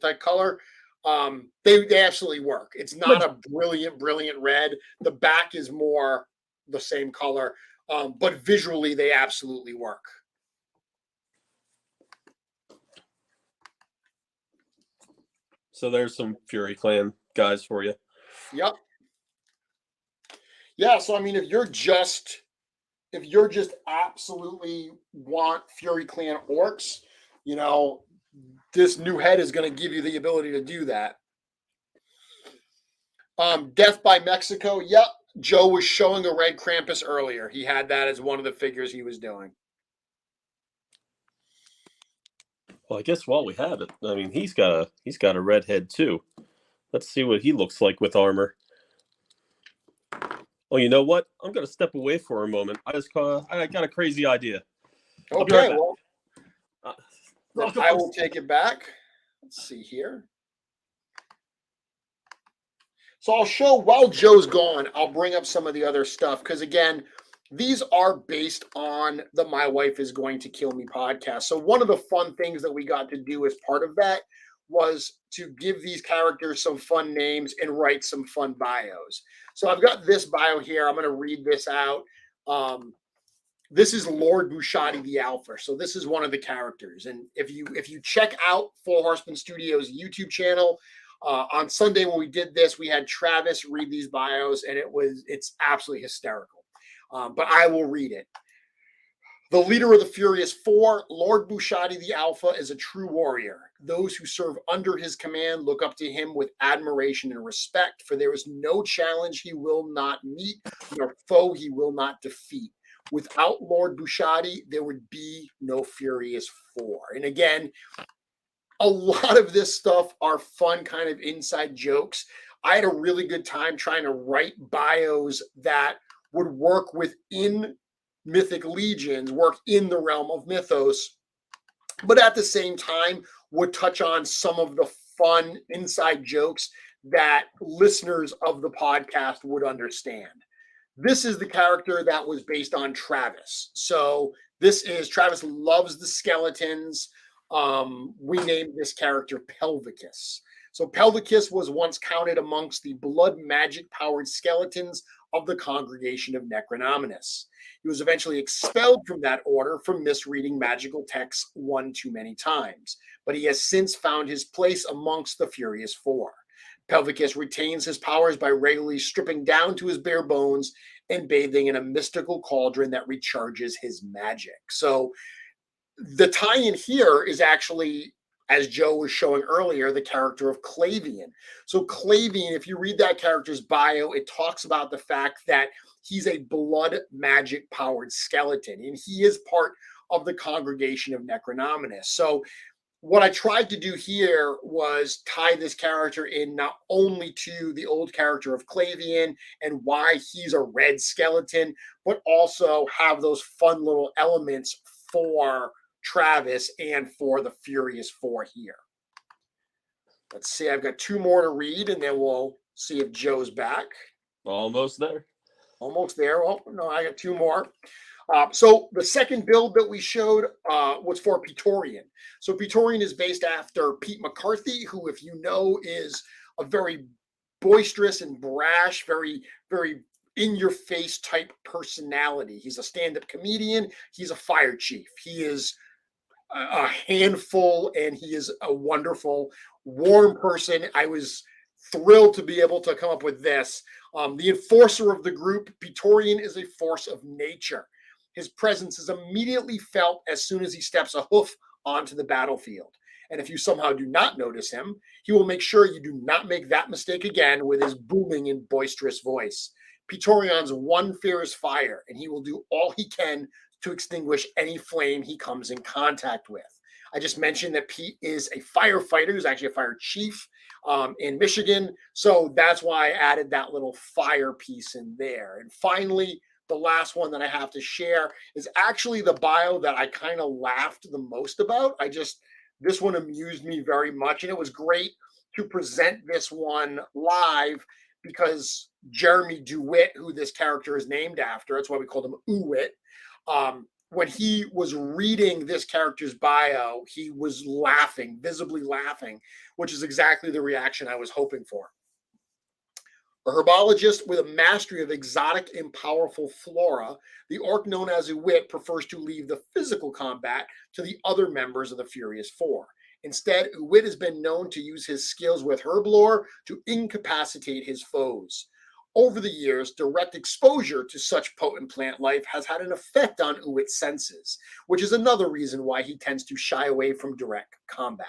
They absolutely work. It's not a brilliant red. The back is more the same color, but visually they absolutely work. So there's some Fury Clan guys for you. Yep. Yeah. So I mean, if you're just absolutely want Fury Clan orcs, this new head is going to give you the ability to do that. Death by Mexico. Yep. Joe was showing a red Krampus earlier. He had that as one of the figures he was doing. Well, I guess while we have it, I mean, he's got a red head too. Let's see what he looks like with armor. Oh, you know what? I'm gonna step away for a moment. I got a crazy idea. Okay, right well, I will take it back. Let's see here. So I'll show while Joe's gone, I'll bring up some of the other stuff because again, these are based on the My Wife is Going to Kill Me podcast. So one of the fun things that we got to do as part of that was to give these characters some fun names and write some fun bios. So I've got this bio here. I'm going to read this out. This is Lord Bushati the Alpha. So this is one of the characters. And if you check out Four Horsemen Studios YouTube channel, on Sunday when we did this, we had Travis read these bios, and it's absolutely hysterical. But I will read it. The leader of the Furious Four, Lord Bushati the Alpha, is a true warrior. Those who serve under his command look up to him with admiration and respect, for there is no challenge he will not meet, nor foe he will not defeat. Without Lord Bushati, there would be no Furious Four. And again, a lot of this stuff are fun kind of inside jokes. I had a really good time trying to write bios that would work within Mythic Legions, work in the realm of mythos, but at the same time would touch on some of the fun inside jokes that listeners of the podcast would understand. This is the character that was based on Travis. So Travis loves the skeletons. We named this character Pelvicus. So Pelvicus was once counted amongst the blood magic powered skeletons of the congregation of Necronominus. He was eventually expelled from that order for misreading magical texts one too many times, but he has since found his place amongst the Furious Four. Pelvicus retains his powers by regularly stripping down to his bare bones and bathing in a mystical cauldron that recharges his magic. So the tie-in here is actually, as Joe was showing earlier, the character of Clavian. So Clavian, if you read that character's bio, it talks about the fact that he's a blood magic powered skeleton, and he is part of the congregation of Necronominus. So what I tried to do here was tie this character in not only to the old character of Clavian and why he's a red skeleton, but also have those fun little elements for Travis and for the Furious Four here. Let's see, I've got two more to read, and then we'll see if Joe's back. Almost there. Almost there. Well, no, I got two more. So the second build that we showed was for Praetorian. So Praetorian is based after Pete McCarthy, who, if you know, is a very boisterous and brash, very, very in-your-face type personality. He's a stand-up comedian. He's a fire chief. He is a handful, and he is a wonderful, warm person. I was thrilled to be able to come up with this. The enforcer of the group, Praetorian, is a force of nature. His presence is immediately felt as soon as he steps a hoof onto the battlefield. And if you somehow do not notice him, he will make sure you do not make that mistake again with his booming and boisterous voice. Praetorian's one fear is fire, and he will do all he can to extinguish any flame he comes in contact with. I just mentioned that Pete is a firefighter. He's actually a fire chief in Michigan. So that's why I added that little fire piece in there. And finally, the last one that I have to share is actually the bio that I kind of laughed the most about. This one amused me very much. And it was great to present this one live because Jeremy DeWitt, who this character is named after, that's why we called him Uwit. When he was reading this character's bio, he was laughing, visibly laughing, which is exactly the reaction I was hoping for. A herbologist with a mastery of exotic and powerful flora, the orc known as Uwit prefers to leave the physical combat to the other members of the Furious Four. Instead, Uwit has been known to use his skills with herb lore to incapacitate his foes. Over the years, direct exposure to such potent plant life has had an effect on Uwit's senses, which is another reason why he tends to shy away from direct combat.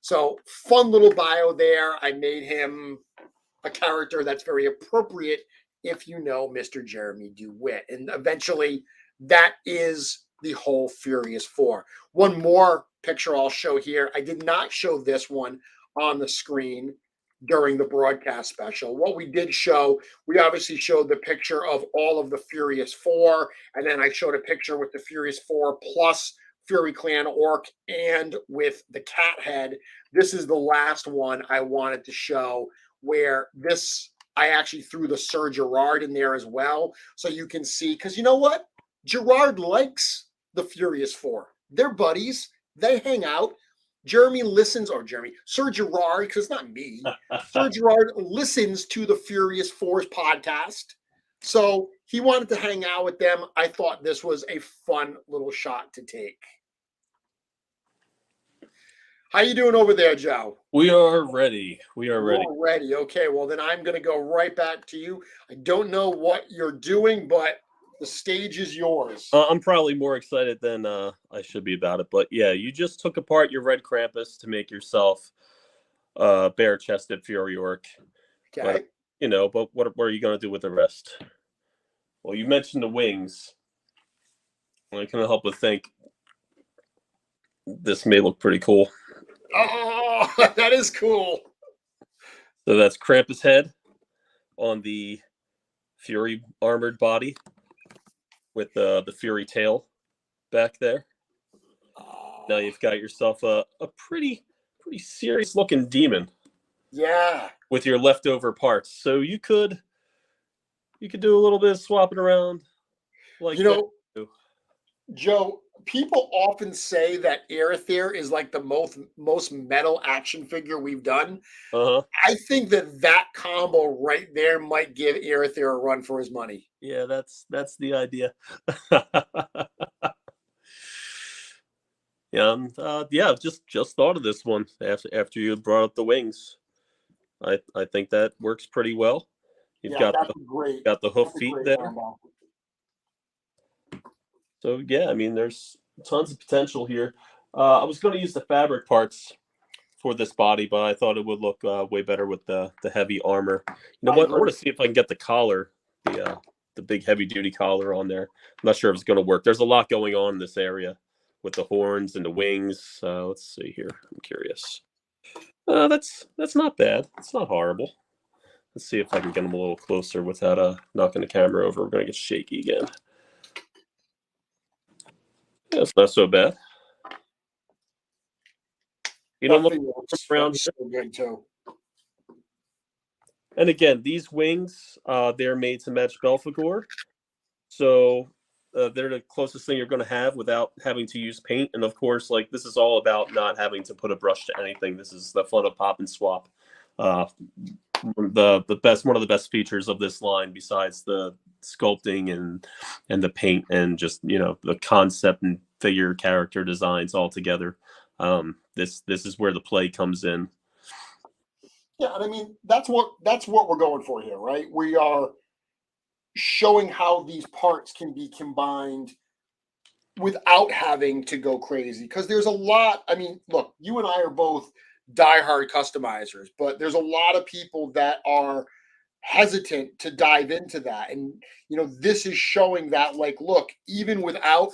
So, fun little bio there. I made him a character that's very appropriate if you know Mr. Jeremy DeWitt. And eventually, that is the whole Furious Four. One more picture I'll show here. I did not show this one on the screen during the broadcast special. What we did show, we obviously showed the picture of all of the Furious Four, and then I showed a picture with the Furious Four plus Fury Clan Orc and with the cat head. This is the last one I wanted to show, where I actually threw the Sir Gerard in there as well, so you can see, because you know what? Gerard likes the Furious Four. They're buddies. They hang out. Sir Gerard, because it's not me. Sir Gerard listens to the Furious Fours podcast. So he wanted to hang out with them. I thought this was a fun little shot to take. How you doing over there, Joe? We are ready. We're ready. Okay, well, then I'm going to go right back to you. I don't know what you're doing, but the stage is yours. I'm probably more excited than I should be about it. But yeah, you just took apart your red Krampus to make yourself bare-chested Fury Orc. Okay. But what are you going to do with the rest? Well, you mentioned the wings. I can't help but think this may look pretty cool. Oh, that is cool. So that's Krampus head on the Fury armored body with the Fury tail back there. Oh. Now you've got yourself a pretty serious looking demon. Yeah. With your leftover parts. So you could do a little bit of swapping around. Like Joe, people often say that Aether is like the most metal action figure we've done. Uh-huh. I think that combo right there might give Aether a run for his money. Yeah, that's the idea. Yeah, just thought of this one after you brought up the wings. I think that works pretty well. You've got the hoof feet there. Combo. So yeah, I mean, there's tons of potential here. I was going to use the fabric parts for this body, but I thought it would look way better with the heavy armor. You know what? I want to see if I can get the collar, the big heavy duty collar on there. I'm not sure if it's going to work. There's a lot going on in this area with the horns and the wings. Let's see here. I'm curious. That's not bad. It's not horrible. Let's see if I can get them a little closer without knocking the camera over. We're going to get shaky again. Yeah, it's not so bad. Look around here. And again, these wings, they're made to match Belphegor. So They're the closest thing you're going to have without having to use paint. And of course, like this is all about not having to put a brush to anything. This is the fun of pop and swap. The best, one of the best features of this line, besides the sculpting and the paint and just the concept and figure character designs all together. This is where the play comes in. Yeah, and I mean that's what we're going for here, right? We are showing how these parts can be combined without having to go crazy. Because there's a lot. I mean, look, you and I are both diehard customizers, but there's a lot of people that are hesitant to dive into that. And this is showing that, like, look, even without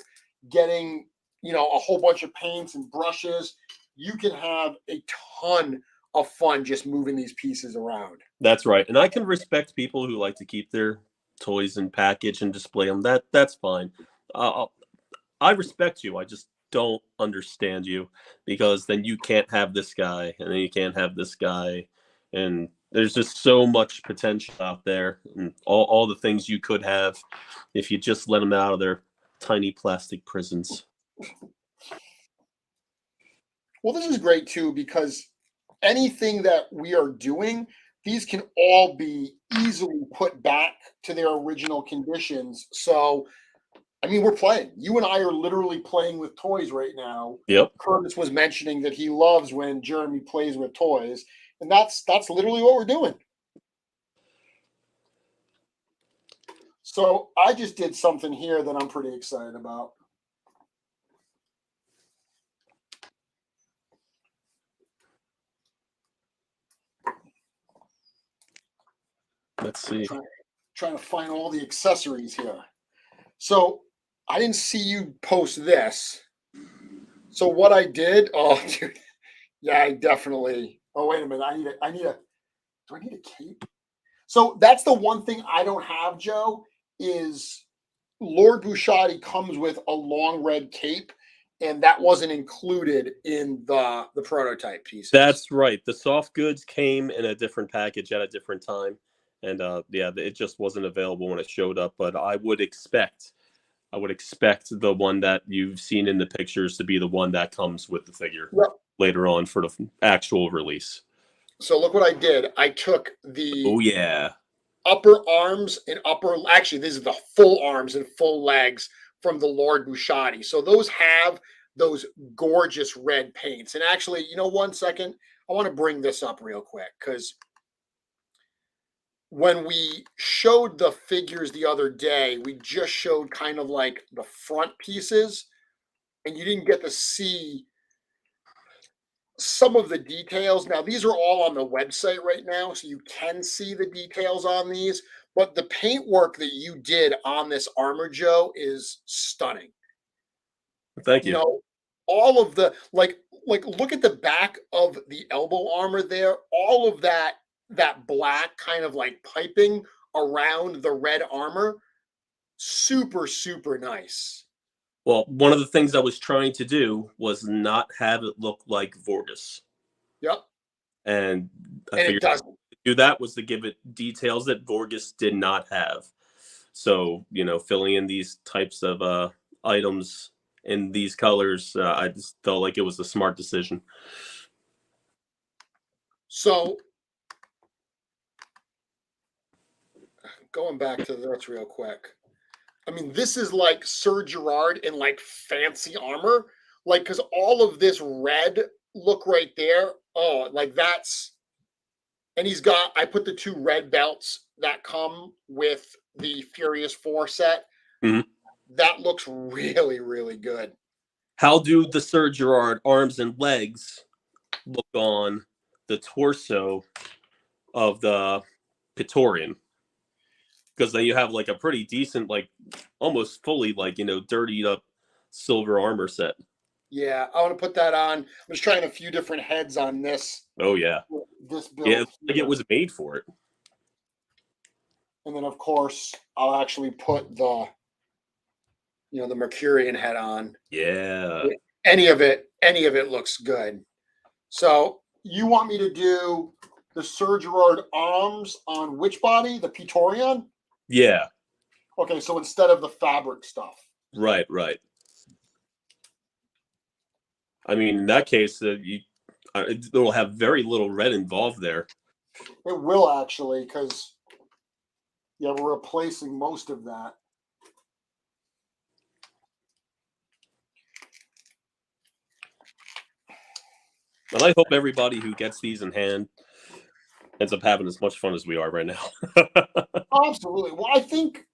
getting a whole bunch of paints and brushes, you can have a ton of fun just moving these pieces around. That's right. And I can respect people who like to keep their toys in package and display them. That's fine. I respect you. I just don't understand you, because then you can't have this guy and then you can't have this guy. And there's just so much potential out there, and all the things you could have if you just let them out of their tiny plastic prisons. Well, this is great too, because anything that we are doing, these can all be easily put back to their original conditions. So, I mean, we're playing. You and I are literally playing with toys right now. Yep. Curtis was mentioning that he loves when Jeremy plays with toys, and that's literally what we're doing. So I just did something here that I'm pretty excited about. Let's see. Trying to find all the accessories here. So I didn't see you post this. So what I did, oh dude, yeah, I definitely. Oh, wait a minute. Do I need a cape? So that's the one thing I don't have, Joe, is Lord Bouchatti comes with a long red cape, and that wasn't included in the prototype pieces. That's right. The soft goods came in a different package at a different time. And yeah, it just wasn't available when it showed up. But I would expect the one that you've seen in the pictures to be the one that comes with the figure later on for the actual release. So look what I did. I took the upper arms and actually, these are the full arms and full legs from the Lord Bouchatti. So those have those gorgeous red paints. And actually, 1 second, I want to bring this up real quick, because when we showed the figures the other day, we just showed kind of like the front pieces, and you didn't get to see some of the details. Now, these are all on the website right now, so you can see the details on these, but the paintwork that you did on this armor, Joe, is stunning. Thank you. All of the, like look at the back of the elbow armor there, all of that black kind of like piping around the red armor, super, super nice. Well, one of the things I was trying to do was not have it look like Vorgus. Yep. And I figured it doesn't. to do that was to give it details that Vorgus did not have. So, filling in these types of items in these colors, I just felt like it was a smart decision. So, going back to this real quick. I mean, this is like Sir Gerard in like fancy armor, like, because all of this red look right there. Oh, like that's, and I put the 2 red belts that come with the Furious 4 set. Mm-hmm. That looks really, really good. How do the Sir Gerard arms and legs look on the torso of the Praetorian? Because then you have like a pretty decent, like almost fully like, dirtied up silver armor set. Yeah, I want to put that on. I'm just trying a few different heads on this. Oh, yeah. This build. Yeah, it's like it was made for it. And then, of course, I'll actually put the Mercurian head on. Yeah. Any of it looks good. So you want me to do the Sir Gerard arms on which body? The Praetorian? Yeah. Okay, so instead of the fabric stuff. Right, right. I mean, in that case, it'll have very little red involved there. It will actually, because yeah, we're replacing most of that. And I hope everybody who gets these in hand ends up having as much fun as we are right now. Absolutely. Well, I think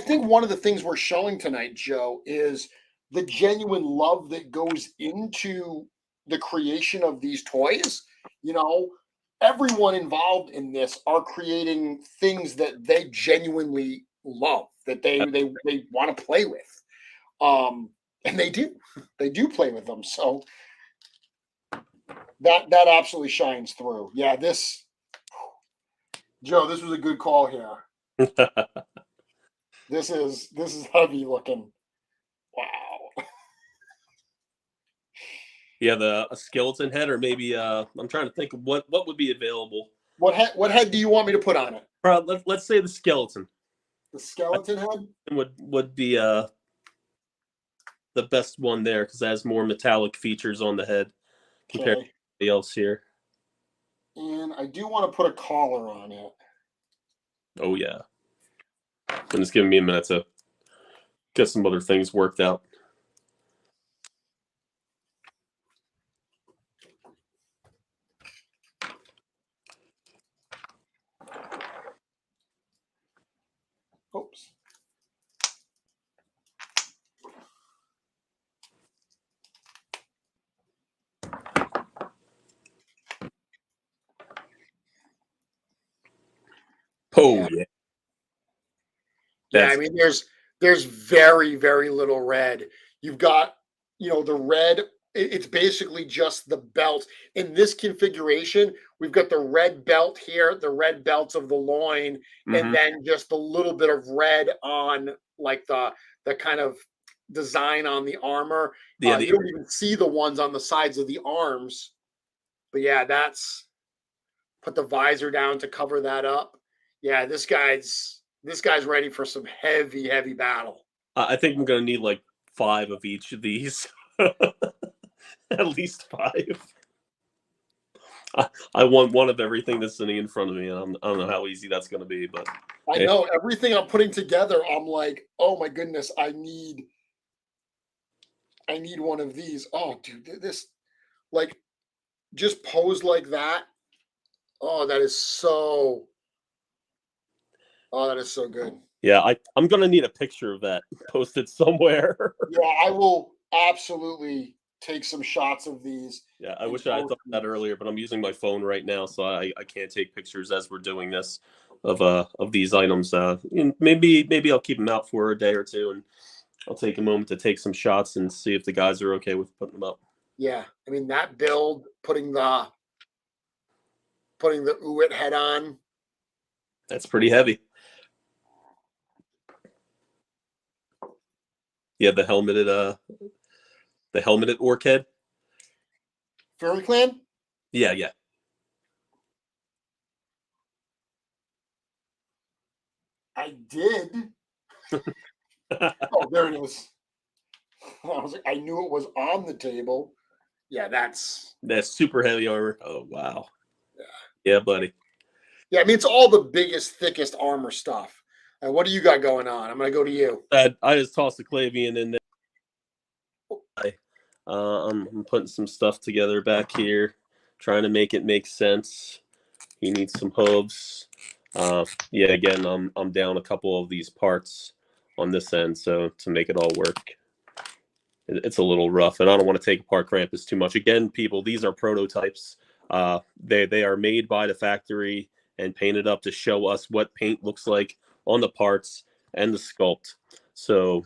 one of the things we're showing tonight, Joe, is the genuine love that goes into the creation of these toys. You know, everyone involved in this are creating things that they genuinely love, that they want to play with. And they do. They do play with them. So that absolutely shines through. Yeah, Joe, this was a good call here. This is heavy looking. Wow. Yeah, a skeleton head, or maybe I'm trying to think of what would be available. What head do you want me to put on it? Let's say the skeleton. The skeleton head Would be the best one there because it has more metallic features on the head compared to anybody else here. And I do want to put a collar on it. Oh yeah. And it's giving me a minute to get some other things worked out. Oops. Oh yeah. Yeah, I mean there's very, very little red. You've got, the red, it's basically just the belt. In this configuration, we've got the red belt here, the red belts of the loin, and then just a little bit of red on like the kind of design on the armor. Yeah, You don't even see the ones on the sides of the arms. But yeah, put the visor down to cover that up. Yeah, this guy's ready for some heavy, heavy battle. I think I'm gonna need like 5 of each of these. At least 5. I want one of everything that's sitting in front of me, and I don't know how easy that's gonna be, but I know everything I'm putting together. I'm like, oh my goodness, I need one of these. Oh, dude, this like just posed like that. Oh, that is so. Oh, that is so good. Yeah, I'm gonna need a picture of that posted somewhere. Yeah, I will absolutely take some shots of these. Yeah, I wish I had thought that earlier, but I'm using my phone right now, so I can't take pictures as we're doing this of these items. Maybe I'll keep them out for a day or two, and I'll take a moment to take some shots and see if the guys are okay with putting them up. Yeah, I mean that build, putting the Uwit head on. That's pretty heavy. Yeah, the helmeted orc head. Fairy Clan? Yeah. I did. Oh, there it is. I was like, I knew it was on the table. Yeah, that's super heavy armor. Oh wow. Yeah, buddy. Yeah, I mean it's all the biggest, thickest armor stuff. What do you got going on? I'm gonna go to you. I just tossed the Clavian in there. I'm putting some stuff together back here, trying to make it make sense. He needs some hooves. Yeah, again, I'm down a couple of these parts on this end, so to make it all work, it's a little rough, and I don't want to take apart Krampus too much. Again, people, these are prototypes. They are made by the factory and painted up to show us what paint looks like on the parts and the sculpt. So,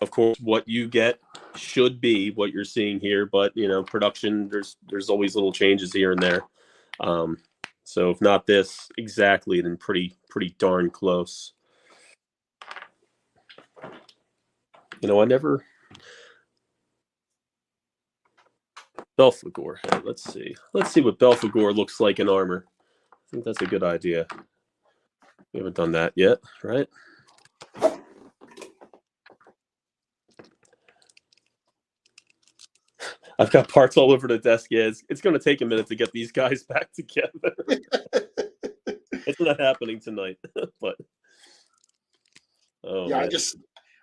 of course, what you get should be what you're seeing here, but production, there's always little changes here and there. So if not this exactly, then pretty darn close. I never Belphegor head. Let's see what Belphegor looks like in armor. I think that's a good idea. We haven't done that yet, right? I've got parts all over the desk. Yeah, it's going to take a minute to get these guys back together. It's not happening tonight, but oh Yeah, man,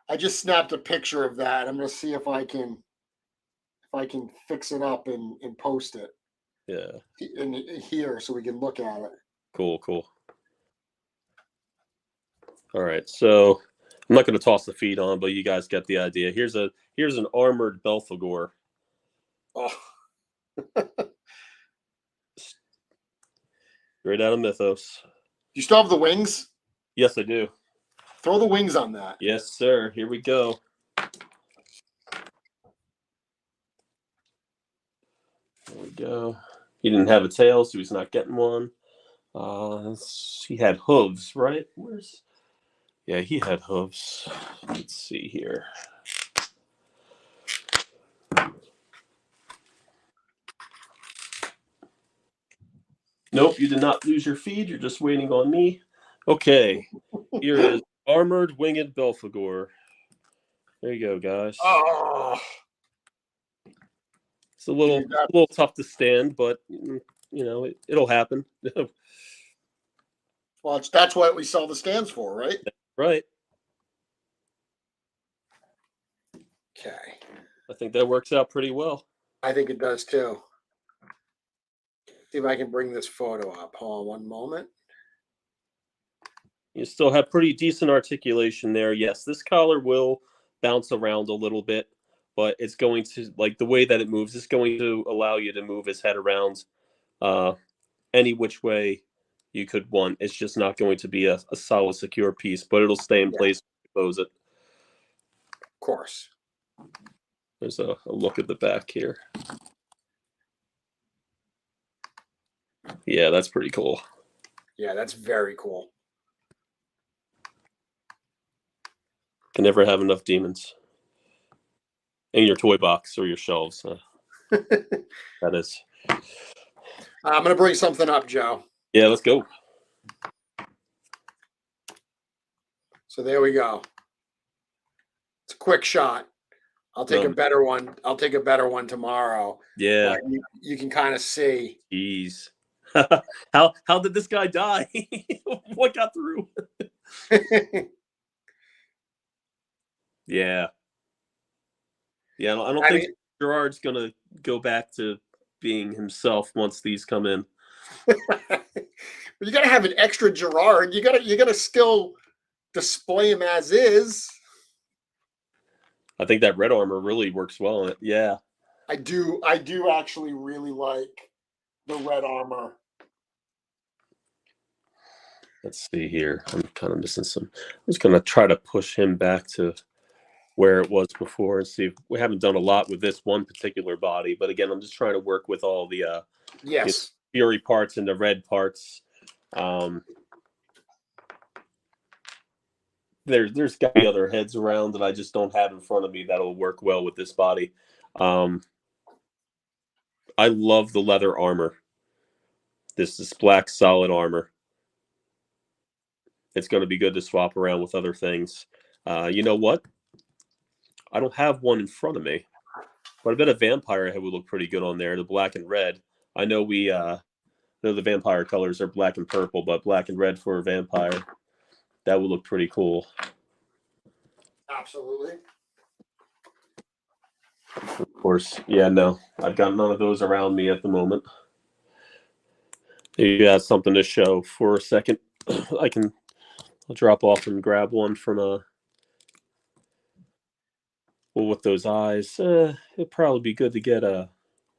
I just snapped a picture of that. I'm gonna see if I can fix it up and post it yeah, in here so we can look at it. cool. All right, so I'm not going to toss the feed on, but you guys get the idea. Here's an armored Belphegor. Oh, Straight out of Mythos. you still have the wings? Yes, I do. Throw the wings on that. Yes, sir. Here we go. There we go. He didn't have a tail, so he's not getting one. He had hooves, right? Yeah, he had hooves. Let's see here. Nope, you did not lose your feed. You're just waiting on me. Okay. Here is Armored Winged Belphegor. There you go, guys. Oh, It's a dude, little tough to stand, but it'll happen. well, that's what we sell the stands for, right? Right. Okay. I think that works out pretty well. I think it does too. See if I can bring this photo up. Hold on one moment. You still have pretty decent articulation there. Yes, this collar will bounce around a little bit, but it's going to, like the way that it moves, it's going to allow you to move his head around any which way you could want. It's just not going to be a solid, secure piece, but it'll stay in place when you pose it. Of course. There's a look at the back here. Yeah, that's pretty cool. Yeah, that's very cool. Can never have enough demons in your toy box or your shelves. That is. I'm going to bring something up, Joe. Yeah, let's go. So there we go. It's a quick shot. I'll take a better one. I'll take a better one tomorrow. Yeah. But you can kind of see. Jeez. How did this guy die? What got through? Yeah. Yeah, I don't think Gerard's going to go back to being himself once these come in. You got to have an extra Gerard. You got to still display him as is. I think that red armor really works well in it. Yeah. I do actually really like the red armor. Let's see here. I'm kind of missing some. I'm just going to try to push him back to where it was before and see if we haven't done a lot with this one particular body. But again, I'm just trying to work with all the Fury parts and the red parts. There's got to be other heads around that I just don't have in front of me that'll work well with this body. I love the leather armor. This is black solid armor. It's going to be good to swap around with other things. You know what? I don't have one in front of me, but I bet a vampire head would look pretty good on there. The black and red. I know the vampire colors are black and purple, but black and red for a vampire, that would look pretty cool. Absolutely. Of course. Yeah, no. I've got none of those around me at the moment. You got something to show for a second. I'll drop off and grab one from with those eyes. It'd probably be good to get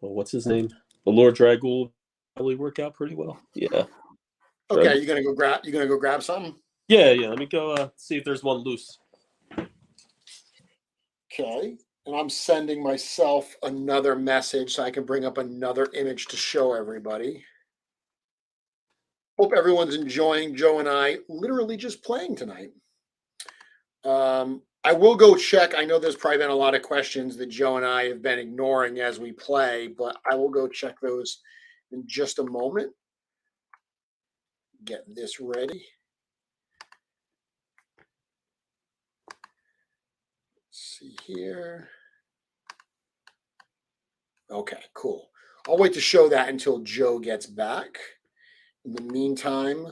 what's his name? The Lord Dragul probably work out pretty well. Yeah. Okay, you're gonna go grab something? Yeah. Let me go see if there's one loose. Okay. And I'm sending myself another message so I can bring up another image to show everybody. Hope everyone's enjoying Joe and I literally just playing tonight. I will go check. I know there's probably been a lot of questions that Joe and I have been ignoring as we play, but I will go check those in just a moment. Get this ready. Let's see here. Okay, cool. I'll wait to show that until Joe gets back. In the meantime,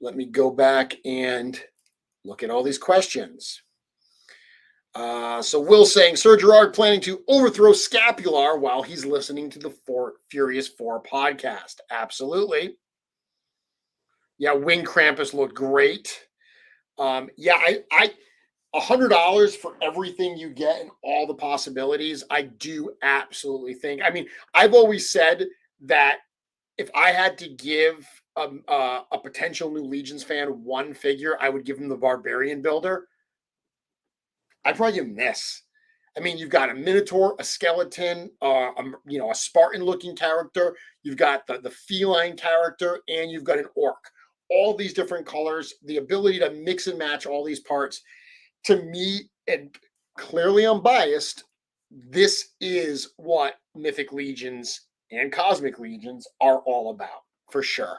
let me go back and look at all these questions. So Will saying, Sir Gerard planning to overthrow Scapular while he's listening to the Furious 4 podcast. Absolutely. Yeah, Wing Krampus looked great. Yeah, I $100 for everything you get and all the possibilities. I do absolutely think. I mean, I've always said that if I had to give a potential new Legions fan one figure, I would give him the Barbarian Builder. I'd probably give him this. I mean, you've got a Minotaur, a skeleton, a Spartan-looking character. You've got the feline character, and you've got an orc. All these different colors, the ability to mix and match all these parts. To me, and clearly I'm biased, this is what Mythic Legions and Cosmic Legions are all about, for sure.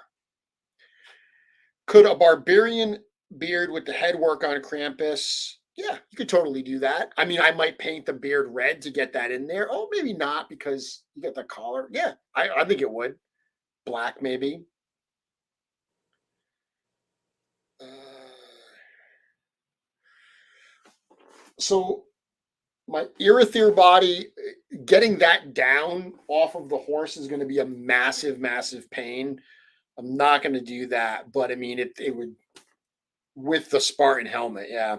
Could a barbarian beard with the head work on Krampus? Yeah, you could totally do that. I mean, I might paint the beard red to get that in there. Oh, maybe not because you got the collar. Yeah, I think it would. Black, maybe. So my Irithyr body, getting that down off of the horse is going to be a massive, massive pain. I'm not going to do that, but I mean, it would with the Spartan helmet, yeah.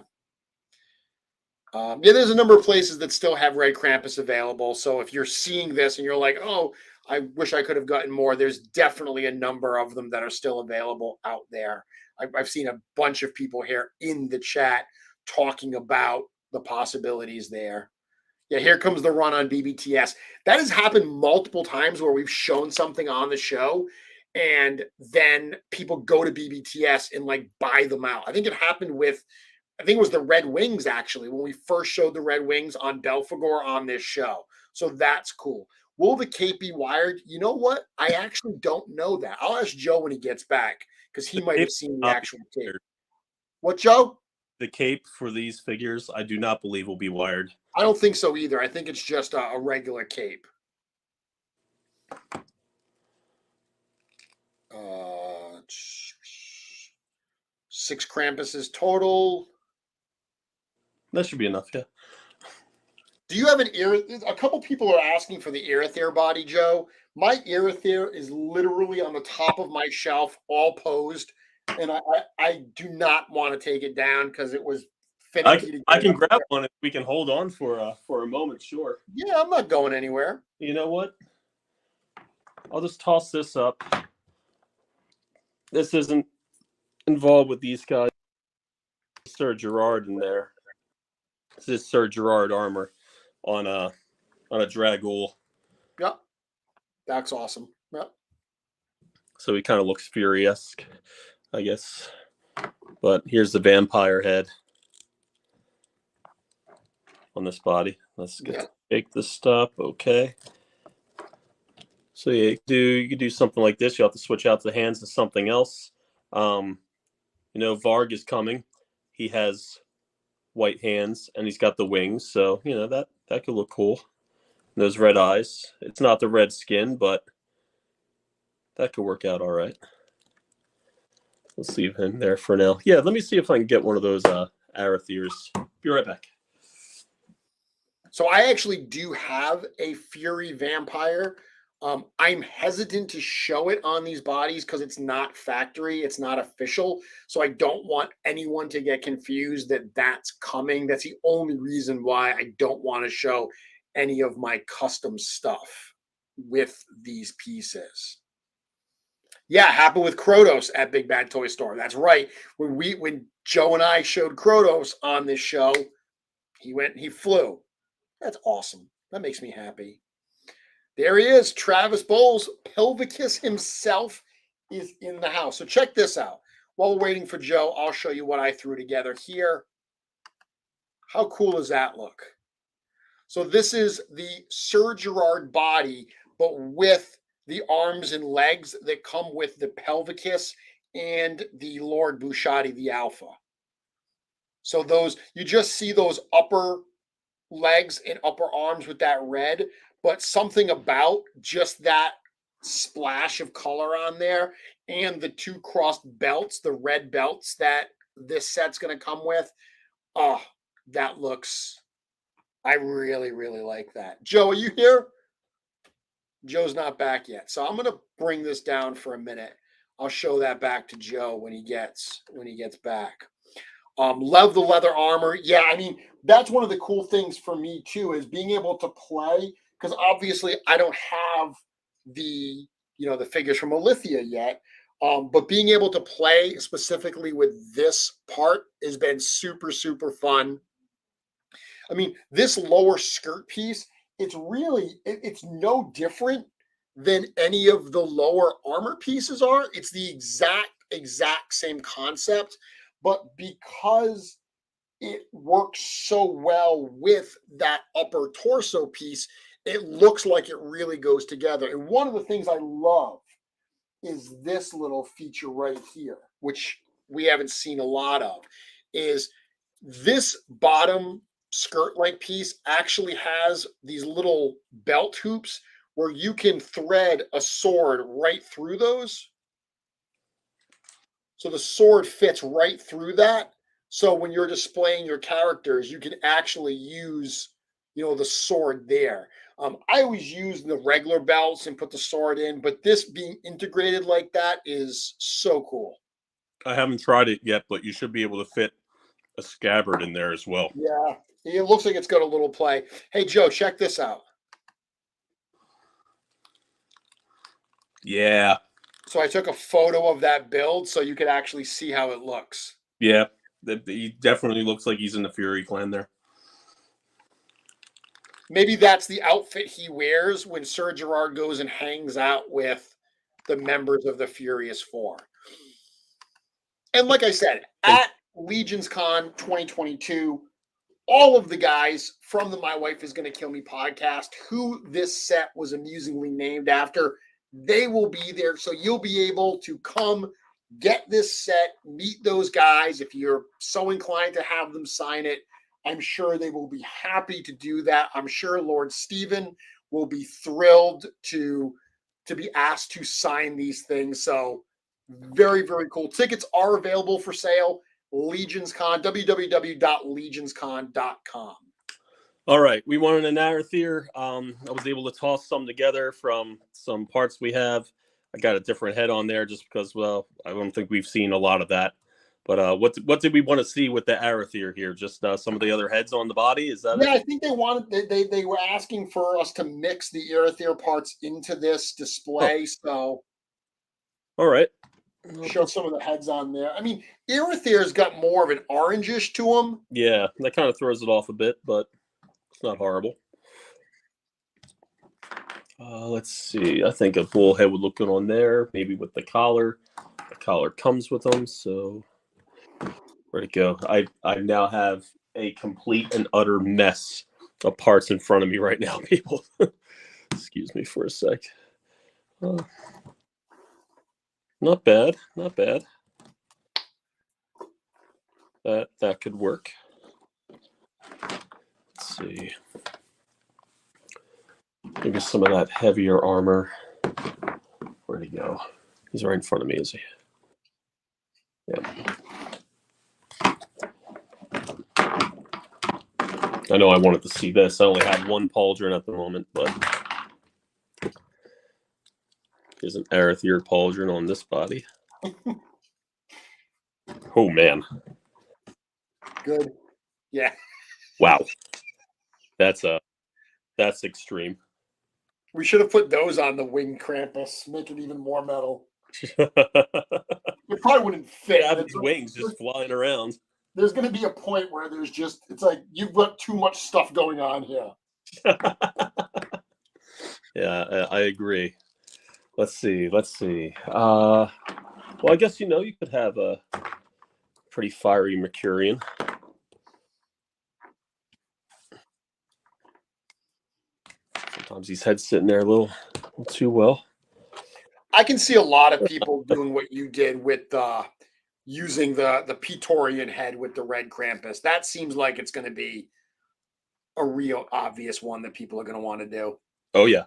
Yeah, there's a number of places that still have Red Krampus available. So if you're seeing this and you're like, oh, I wish I could have gotten more, there's definitely a number of them that are still available out there. I've seen a bunch of people here in the chat talking about the possibilities there. Yeah, here comes the run on BBTS. That has happened multiple times where we've shown something on the show and then people go to BBTS and like buy them out. I think it happened with I think it was the Red Wings actually when we first showed the Red Wings on Belphegor on this show. So that's cool. Will the cape be wired? You know what? I actually don't know that. I'll ask Joe when he gets back because he The might cape have seen the will not be actual tape. wired. What, Joe? The cape for these figures, I do not believe will be wired. I don't think so either. I think it's just a regular cape. Uh, 6 Krampuses total. That should be enough, yeah. Do you have an A couple people are asking for the Irithyr body, Joe. My Irithyr is literally on the top of my shelf, all posed, and I do not want to take it down because it was finicky to I get it can up grab there. one if we can hold on for a moment, sure. Yeah, I'm not going anywhere. You know what? I'll just toss this up. This isn't involved with these guys. Sir Gerard in there. This is Sir Gerard armor on a Dragul. Yep, that's awesome. Yep. So he kind of looks Fury-esque, I guess. But here's the vampire head on this body. Let's take this stop. Okay. So yeah, you could do something like this. You have to switch out the hands to something else. Varg is coming. He has white hands and he's got the wings, so that could look cool. And those red eyes. It's not the red skin, but that could work out all right. Let's leave him there for now. Yeah, let me see if I can get one of those Arathirs. Be right back. So I actually do have a Fury vampire. I'm hesitant to show it on these bodies because it's not factory, it's not official. So I don't want anyone to get confused that that's coming. That's the only reason why I don't want to show any of my custom stuff with these pieces. Yeah, happened with Krotos at Big Bad Toy Store. That's right. When Joe and I showed Krotos on this show, he flew. That's awesome. That makes me happy. There he is. Travis Bowles, Pelvicus himself, is in the house. So check this out. While we're waiting for Joe, I'll show you what I threw together here. How cool does that look? So this is the Sir Gerard body, but with the arms and legs that come with the Pelvicus and the Lord Bushati, the Alpha. So those, you just see those upper legs and upper arms with that red, but something about just that splash of color on there and the two crossed belts, the red belts that this set's going to come with. Oh, that looks, I really, really like that. Joe, are you here? Joe's not back yet. So I'm going to bring this down for a minute. I'll show that back to Joe when he gets back. Love the leather armor. Yeah, I mean, that's one of the cool things for me too, is being able to play, because obviously I don't have the, the figures from Olithia yet. But being able to play specifically with this part has been super, super fun. I mean, this lower skirt piece, it's no different than any of the lower armor pieces are. It's the exact same concept, but because it works so well with that upper torso piece, it looks like it really goes together. And one of the things I love is this little feature right here, which we haven't seen a lot of, is this bottom skirt-like piece actually has these little belt hoops where you can thread a sword right through those. So the sword fits right through that. So when you're displaying your characters, you can actually use, the sword there. I always use the regular belts and put the sword in, but this being integrated like that is so cool. I haven't tried it yet, but you should be able to fit a scabbard in there as well. Yeah, it looks like it's got a little play. Hey, Joe, check this out. Yeah. So I took a photo of that build so you could actually see how it looks. Yeah. He definitely looks like he's in the Fury clan there. Maybe that's the outfit he wears when Sir Gerard goes and hangs out with the members of the Furious Four. And like I said, at LegionsCon 2022, all of the guys from the My Wife is Going to Kill Me podcast, who this set was amusingly named after, they will be there. So you'll be able to come get this set, meet those guys. If you're so inclined to have them sign it, I'm sure they will be happy to do that. I'm sure Lord Stephen will be thrilled to be asked to sign these things. So very, very cool. Tickets are available for sale. LegionsCon, www.legionscon.com. All right, we wanted an Arathier. I was able to toss some together from some parts we have. I got a different head on there just because, well, I don't think we've seen a lot of that. But what did we want to see with the Arathier here? Just some of the other heads on the body? Is that Yeah, it? I think they were asking for us to mix the Arathier parts into this display. So All right. show some of the heads on there. I mean, Arathier's got more of an orangish to him. Yeah, that kind of throws it off a bit, but it's not horrible. Let's see. I think a bullhead would look good on there, maybe with the collar. The collar comes with them, so where'd it go? I now have a complete and utter mess of parts in front of me right now, people. Excuse me for a sec. Not bad, not bad. That could work. Let's see. Maybe some of that heavier armor. Where'd he go? He's right in front of me, is he? Yeah. I know I wanted to see this. I only have one pauldron at the moment, but there's an Arathier pauldron on this body. Oh, man. Good. Yeah. Wow. That's extreme. We should have put those on the wing Krampus, make it even more metal. It probably wouldn't fit. Have his wings just flying around. There's going to be a point where it's like you've got too much stuff going on here. Yeah, I agree. Let's see. Well, I guess you could have a pretty fiery Mercurian. Sometimes these heads sitting there a little too well. I can see a lot of people doing what you did with using the Praetorian head with the red Krampus. That seems like it's going to be a real obvious one that people are going to want to do. Oh yeah.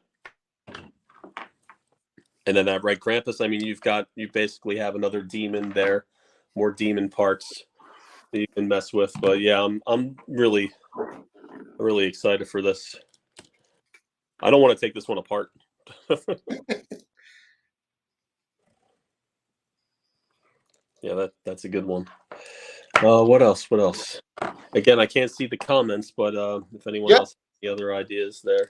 And then that red Krampus, I mean, you basically have another demon there, more demon parts that you can mess with. But yeah, I'm really excited for this. I don't want to take this one apart. Yeah, that's a good one. What else? What else? Again, I can't see the comments, but if anyone else has any other ideas there.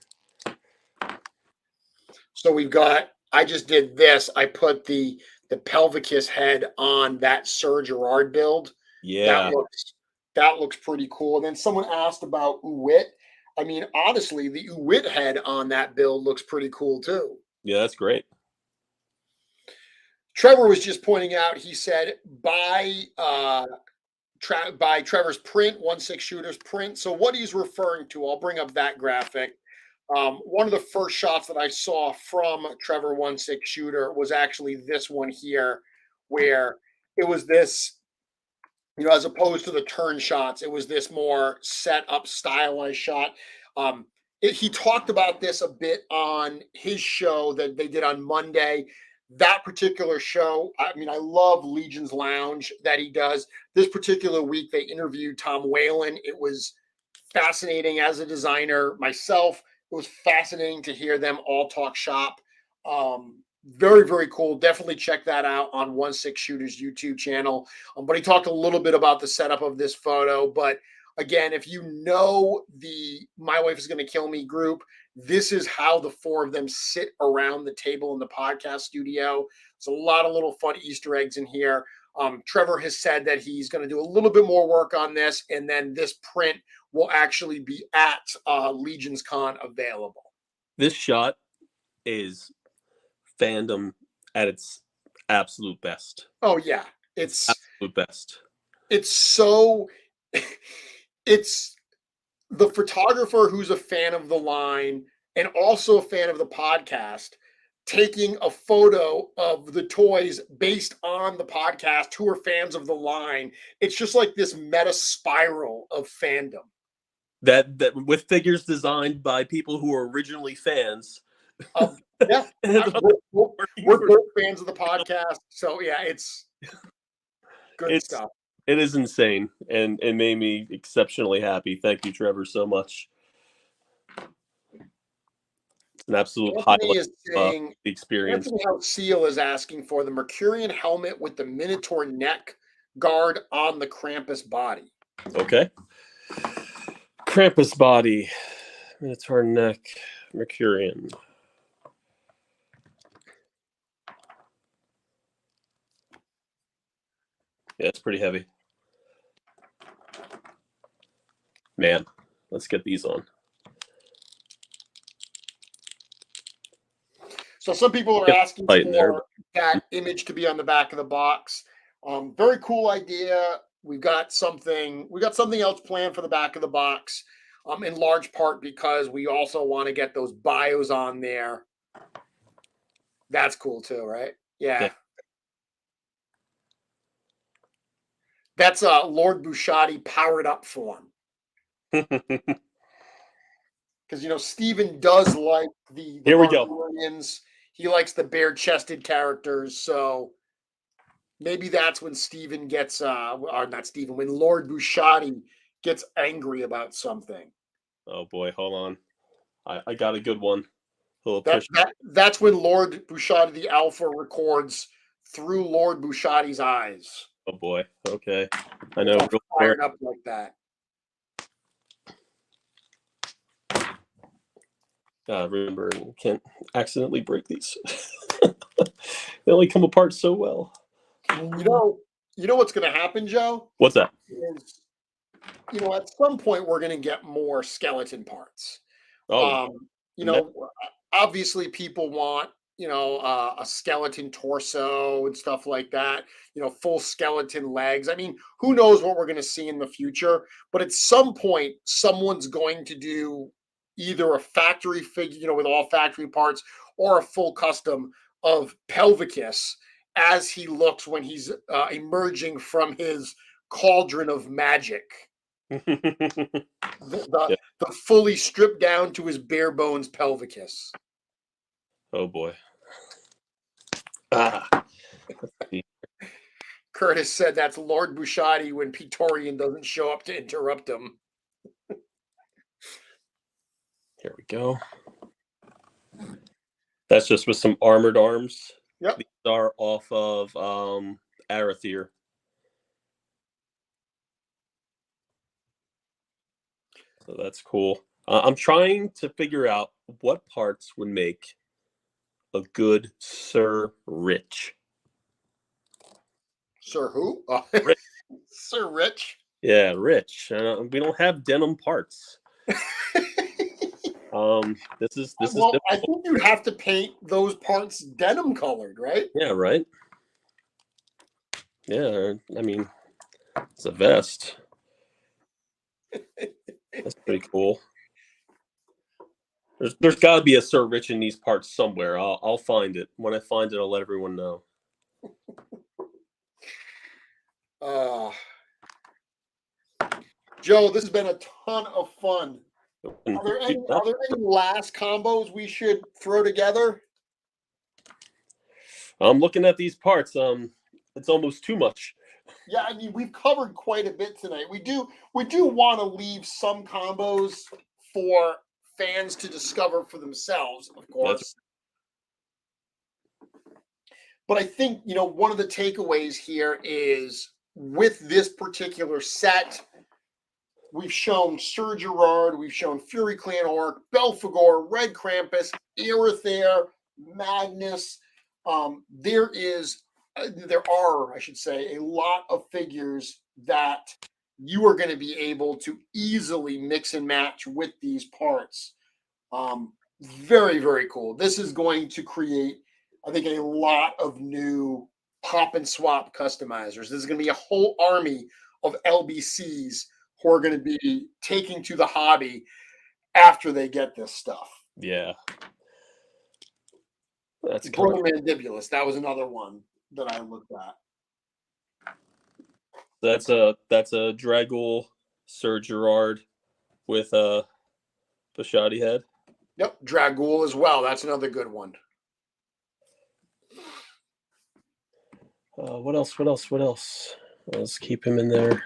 So we've got, I just did this. I put the Pelvicus head on that Sir Gerard build. Yeah. That looks pretty cool. And then someone asked about Uwit. I mean, honestly, the Uwit head on that build looks pretty cool too. Yeah, that's great. Trevor was just pointing out, he said, buy Trevor's print, 1/6 shooters print. So what he's referring to, I'll bring up that graphic. One of the first shots that I saw from Trevor 1/6 shooter was actually this one here, where it was this, as opposed to the turn shots, it was this more set up, stylized shot. He talked about this a bit on his show that they did on Monday. That particular show, I mean, I love Legion's Lounge that he does. This particular week, they interviewed Tom Whalen. It was fascinating as a designer myself. It was fascinating to hear them all talk shop. Very, very cool. Definitely check that out on 1/6 Shooters YouTube channel. But he talked a little bit about the setup of this photo. But again, if you know the My Wife Is Going to Kill Me group, this is how the four of them sit around the table in the podcast studio. There's a lot of little fun Easter eggs in here. Trevor has said that he's going to do a little bit more work on this, and then this print will actually be at LegionsCon available. This shot is fandom at its absolute best. Oh yeah, it's absolute best. It's so it's the photographer who's a fan of the line and also a fan of the podcast taking a photo of the toys based on the podcast who are fans of the line. It's just like this meta spiral of fandom. That with figures designed by people who were originally fans. Yeah, we're both fans of the podcast, so yeah, it's good stuff. It is insane, and it made me exceptionally happy. Thank you, Trevor, so much. It's an absolute highlight of the experience. Anthony Seal is asking for the Mercurian helmet with the Minotaur neck guard on the Krampus body. Okay. Krampus body, Minotaur neck, Mercurian. Yeah, it's pretty heavy. Man, let's get these on. So some people are asking for that image to be on the back of the box. Very cool idea. We've got something else planned for the back of the box, in large part because we also want to get those bios on there. That's cool too, right? Yeah. That's Lord Bouchatti powered up form. Because Steven does like the Here we Barbarians. He likes the bare-chested characters, so maybe that's when Steven gets when Lord Bouchatti gets angry about something. Oh boy, hold on. I got a good one. That's when Lord Bouchatti the Alpha records through Lord Bouchatti's eyes. Oh boy. Okay. I know. Fired up like that. Remember, you can't accidentally break these. They only come apart so well. You know what's going to happen, Joe? What's that? Is, at some point we're going to get more skeleton parts. Oh, obviously people want a skeleton torso and stuff like that. Full skeleton legs. I mean, who knows what we're going to see in the future? But at some point, someone's going to do either a factory figure, with all factory parts, or a full custom of Pelvicus as he looks when he's emerging from his cauldron of magic. The, Yeah. the fully stripped down to his bare bones pelvicus. Oh boy. Ah. Curtis said that's Lord Bushati when Pretorian doesn't show up to interrupt him. Here we go. That's just with some armored arms. Yep. These are off of Arathir. So that's cool. I'm trying to figure out what parts would make a good Sir Rich. Sir who? Oh, Rich. Sir Rich. Yeah, Rich. We don't have denim parts. This is Well, difficult. I think you'd have to paint those parts denim colored, right? Yeah, right. Yeah, I mean, it's a vest. That's pretty cool. There's got to be a Sir Rich in these parts somewhere. I'll find it. When I find it, I'll let everyone know. Joe, this has been a ton of fun. And Are there any last combos we should throw together? I'm looking at these parts. It's almost too much. Yeah, I mean we've covered quite a bit tonight. We do want to leave some combos for fans to discover for themselves, of course. But I think, one of the takeaways here is with this particular set, we've shown Sir Gerard, we've shown Fury Clan Orc, Belphegor, Red Krampus, Aerothair, Magnus. There are, I should say, a lot of figures that you are going to be able to easily mix and match with these parts. Very, very cool. This is going to create, I think, a lot of new pop and swap customizers. There's going to be a whole army of LBCs who are going to be taking to the hobby after they get this stuff. Yeah. That's Brother Mandibulus. That was another one that I looked at. That's a Dragul Sir Gerard with a Bushati head. Yep, Dragul as well. That's another good one. What else? Let's keep him in there.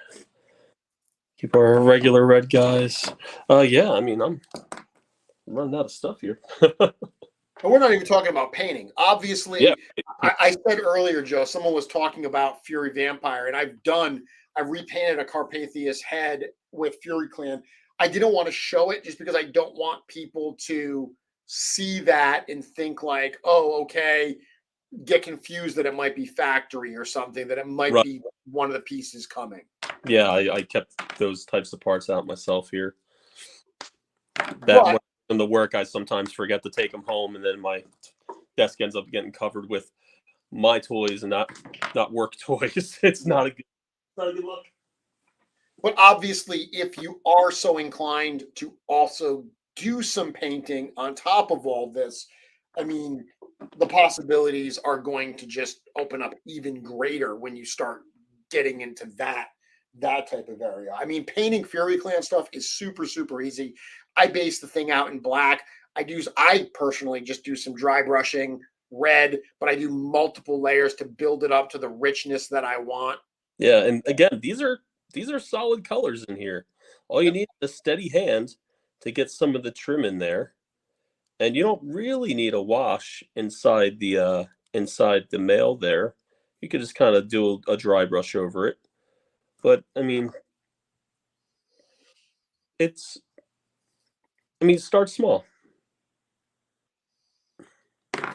Keep our regular red guys. Yeah, I mean, I'm running out of stuff here. And we're not even talking about painting. Obviously, yeah. I said earlier, Joe, someone was talking about Fury Vampire, and I've repainted a Carpathius head with Fury Clan. I didn't want to show it just because I don't want people to see that and think like, oh, okay, get confused that it might be factory or something, that it might be one of the pieces coming. Yeah, I kept those types of parts out myself here. That in the work, I sometimes forget to take them home, and then my desk ends up getting covered with my toys and not work toys. It's not a good look. But obviously, if you are so inclined to also do some painting on top of all this, I mean, the possibilities are going to just open up even greater when you start getting into that type of area. I mean, painting Fury Clan stuff is super, super easy. I base the thing out in black. I personally just do some dry brushing, red, but I do multiple layers to build it up to the richness that I want. Yeah, and again, these are solid colors in here. All you need is a steady hand to get some of the trim in there. And you don't really need a wash inside the mail there. You could just kind of do a dry brush over it. But I mean, start small.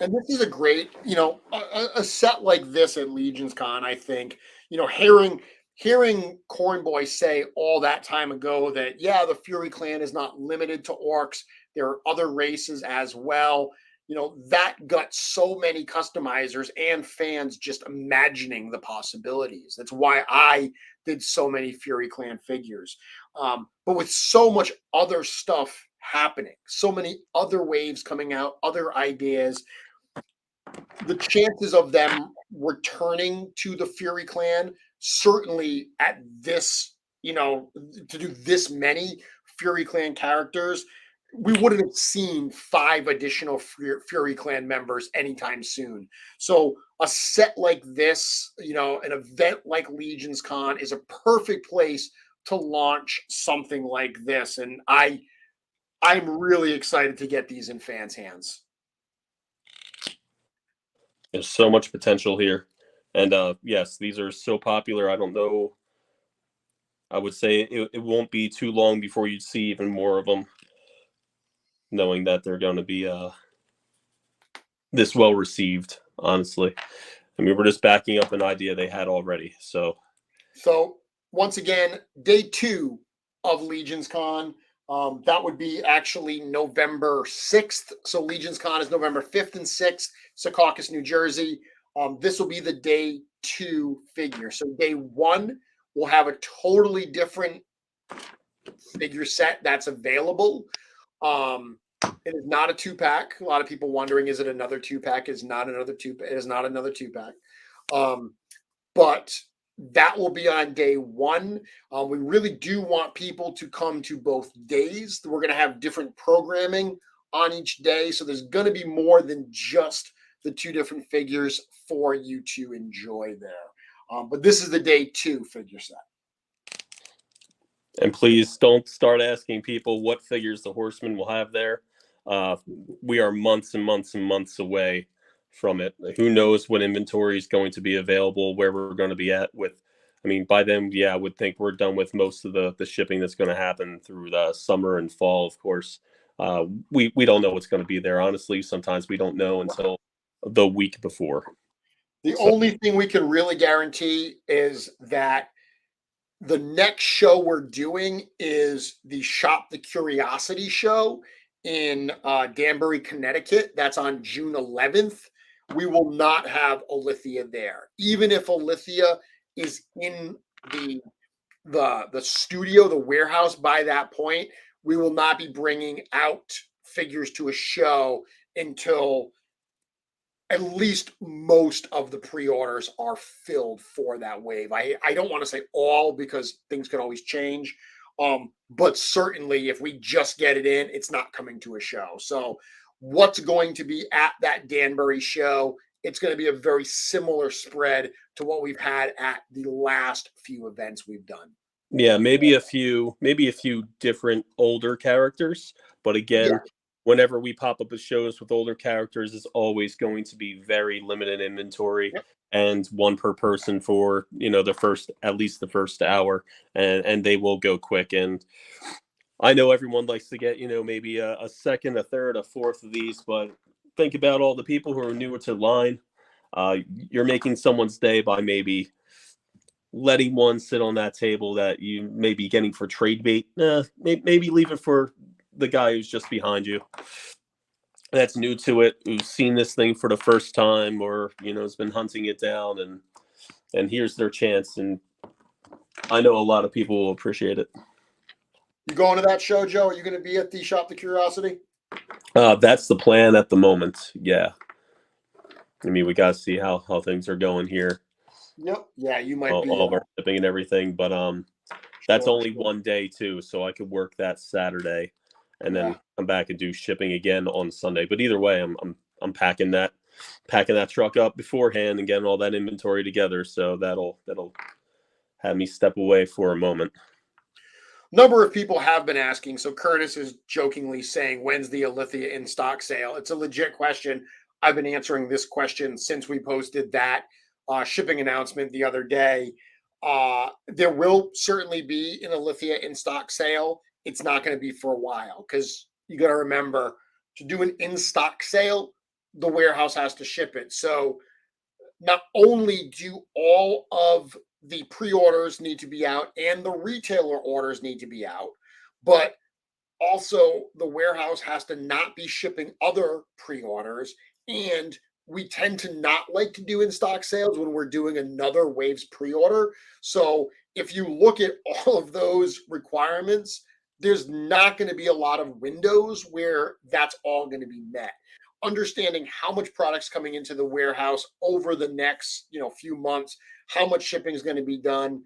And this is a great, a set like this at LegionsCon, I think, hearing Corn Boy say all that time ago that, yeah, the Fury Clan is not limited to orcs. There are other races as well. That got so many customizers and fans just imagining the possibilities. That's why I did so many Fury Clan figures. But with so much other stuff happening, so many other waves coming out, other ideas, the chances of them returning to the Fury Clan, certainly at this to do this many Fury Clan characters, we wouldn't have seen 5 additional Fury Clan members anytime soon. So a set like this, an event like LegionsCon is a perfect place to launch something like this. And I'm really excited to get these in fans' hands. There's so much potential here. And yes, these are so popular. I don't know. I would say it won't be too long before you see even more of them, knowing that they're going to be this well received, honestly. I mean, we're just backing up an idea they had already. So once again, day 2 of LegionsCon. That would be actually November 6th. So LegionsCon is November 5th and 6th, Secaucus, New Jersey. This will be the day 2 figure. So day 1 will have a totally different figure set that's available. It is not a 2-pack. A lot of people wondering, is it another 2-pack? It is not another 2-pack. It is not another 2-pack. But that will be on day 1. We really do want people to come to both days. We're going to have different programming on each day. So there's going to be more than just the 2 different figures for you to enjoy there. But this is the day 2 figure set. And please don't start asking people what figures the Horsemen will have there. We are months and months and months away from it. Who knows what inventory is going to be available, where we're going to be at with. I mean, by then, yeah, I would think we're done with most of the shipping that's going to happen through the summer and fall, of course. We don't know what's going to be there. Honestly, sometimes we don't know until the week before. The only thing we can really guarantee is that the next show we're doing is the Shop the Curiosity show in Danbury, Connecticut. That's on June 11th. We will not have Alithia there. Even if Alithia is in the studio, the warehouse by that point, we will not be bringing out figures to a show until at least most of the pre-orders are filled for that wave. I don't want to say all because things can always change. But certainly if we just get it in, it's not coming to a show. So what's going to be at that Danbury show? It's going to be a very similar spread to what we've had at the last few events we've done. Yeah, maybe a few different older characters, but again, whenever we pop up at shows with older characters, it's always going to be very limited inventory and 1 per person for, at least the first hour, and they will go quick. And I know everyone likes to get, maybe a second, a third, a fourth of these, but think about all the people who are newer to the line. You're making someone's day by maybe letting one sit on that table that you may be getting for trade bait. Maybe leave it for the guy who's just behind you, that's new to it, who's seen this thing for the first time, or has been hunting it down, and here's their chance. And I know a lot of people will appreciate it. You going to that show, Joe? Are you going to be at the Shop the Curiosity? That's the plan at the moment. Yeah, I mean, we got to see how things are going here. Yep. Yeah, you might be all of our shipping and everything, but that's only one day too, so I could work that Saturday and then come back and do shipping again on Sunday. But either way, I'm packing that truck up beforehand and getting all that inventory together, so that'll have me step away for a moment. Number of people have been asking. So Curtis is jokingly saying, when's the Alithia in stock sale? It's a legit question. I've been answering this question since we posted that shipping announcement the other day. There will certainly be an Alithia in stock sale. It's not going to be for a while because you got to remember, to do an in stock sale, the warehouse has to ship it. So not only do all of the pre-orders need to be out and the retailer orders need to be out, but also the warehouse has to not be shipping other pre-orders. And we tend to not like to do in stock sales when we're doing another waves pre-order. So if you look at all of those requirements, there's not going to be a lot of windows where that's all going to be met. Understanding how much product's coming into the warehouse over the next few months, how much shipping is going to be done,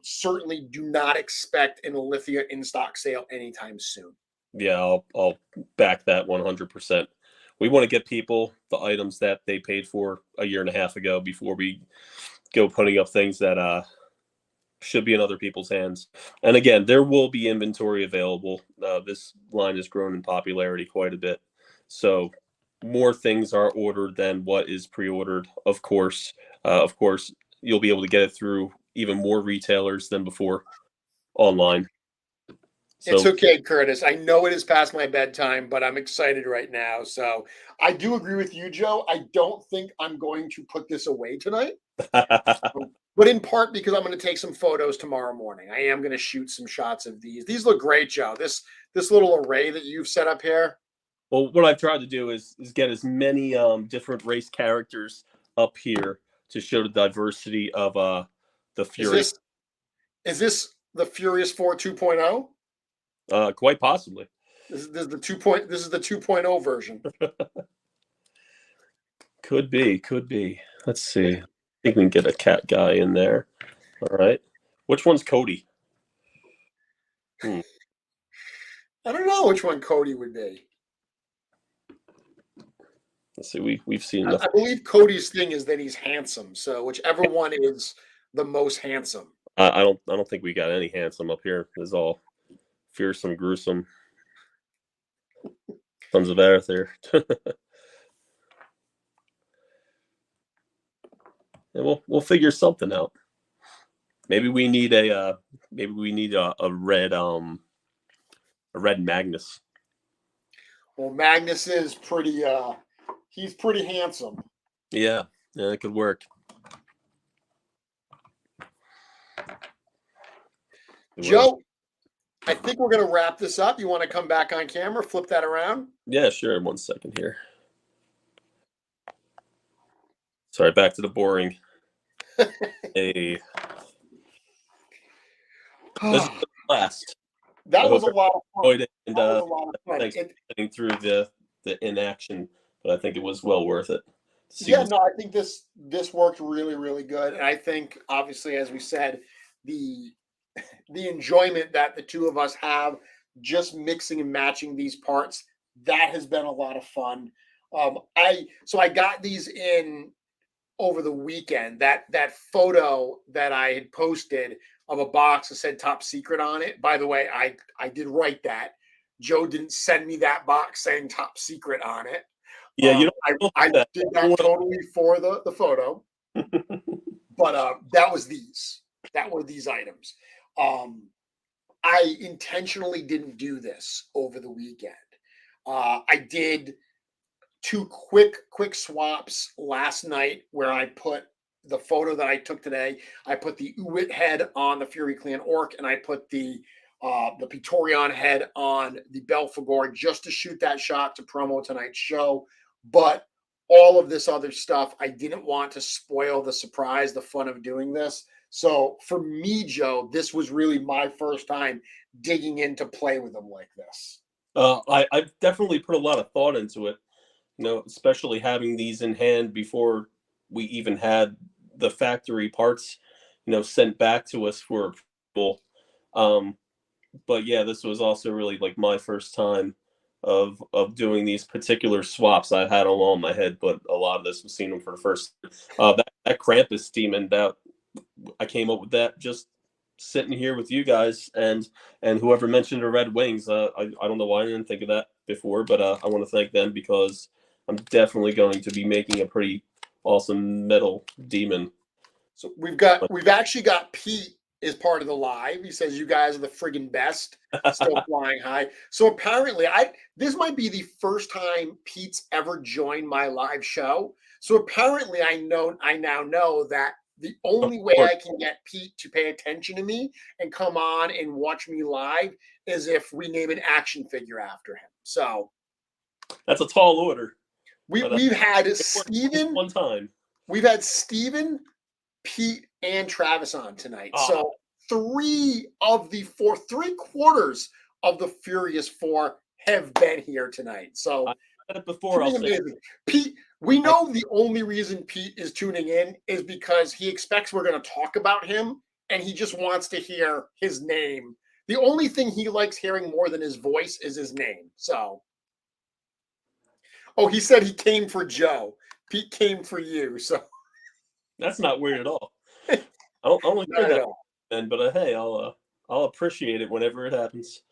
Certainly do not expect an Alithia in-stock sale anytime soon. Yeah, I'll back that 100%. We want to get people the items that they paid for a year and a half ago before we go putting up things that should be in other people's hands. And again, there will be inventory available. This line has grown in popularity quite a bit. So more things are ordered than what is pre-ordered, of course. Of course, you'll be able to get it through even more retailers than before online. It's So okay, Curtis. I know it is past my bedtime, but I'm excited right now. So I do agree with you, Joe. I don't think I'm going to put this away tonight, but in part because I'm going to take some photos tomorrow morning. I am going to shoot some shots of these. These look great, Joe. This little array that you've set up here. well, what I've tried to do is get as many different race characters up here to show the diversity of the Is Fury. this the Furious 4 2.0? Quite possibly. This is the 2.0 version. Could be. Let's see. I think we can get a cat guy in there. All right. Which one's Cody? I don't know which one Cody would be. Let's see. We've seen I believe Cody's thing is that he's handsome. So whichever one is the most handsome. I don't think we got any handsome up here. It's all fearsome, gruesome. Tons of air there. And we'll figure something out. Maybe we need a red Magnus. Well, Magnus is pretty he's pretty handsome. Yeah, it could work. Joe, I think we're going to wrap this up. You want to come back on camera, flip that around? Yeah, sure. 1 second here. Sorry, back to the boring. Hey. This is the last. That was a lot of fun. And, that was a lot of fun. thanks for getting through the inaction, but I think it was well worth it. Yeah, no, I think this worked really, really good. And I think, obviously, as we said, the enjoyment that the two of us have just mixing and matching these parts, that has been a lot of fun. I got these in over the weekend. That photo that I had posted of a box that said top secret on it. By the way, I did write that. Joe didn't send me that box saying top secret on it. Yeah, I did that totally for the photo. But that was these. That were these items. I intentionally didn't do this over the weekend. I did two quick swaps last night where I put the photo that I took today. I put the Uwit head on the Fury Clan Orc, and I put the Praetorian head on the Belphegor just to shoot that shot to promo tonight's show. But all of this other stuff, I didn't want to spoil the surprise, the fun of doing this. So for me, Joe, this was really my first time digging in to play with them like this. I've definitely put a lot of thought into it, especially having these in hand before we even had the factory parts, sent back to us for approval. But yeah, this was also really like my first time of doing these particular swaps. I had them all in my head, but a lot of this was seeing them for the first. That Krampus demon, that I came up with that just sitting here with you guys and whoever mentioned the Red Wings. I don't know why I didn't think of that before, but I want to thank them because I'm definitely going to be making a pretty awesome metal demon. So we've actually got Pete is part of the live. He says you guys are the friggin' best, still flying high. So apparently this might be the first time Pete's ever joined my live show. So apparently I now know that the only way I can get Pete to pay attention to me and come on and watch me live is if we name an action figure after him. So that's a tall order. We've had Steven one time. We've had Steven, Pete, and Travis on tonight. So 3 quarters of the Furious 4 have been here tonight. So I said it before. I'll say Pete, we know the only reason Pete is tuning in is because he expects we're going to talk about him and he just wants to hear his name. The only thing he likes hearing more than his voice is his name. So, oh, he said he came for Joe. Pete came for you. So That's not weird at all. I don't hear not at that, all. then, but hey, I'll appreciate it whenever it happens.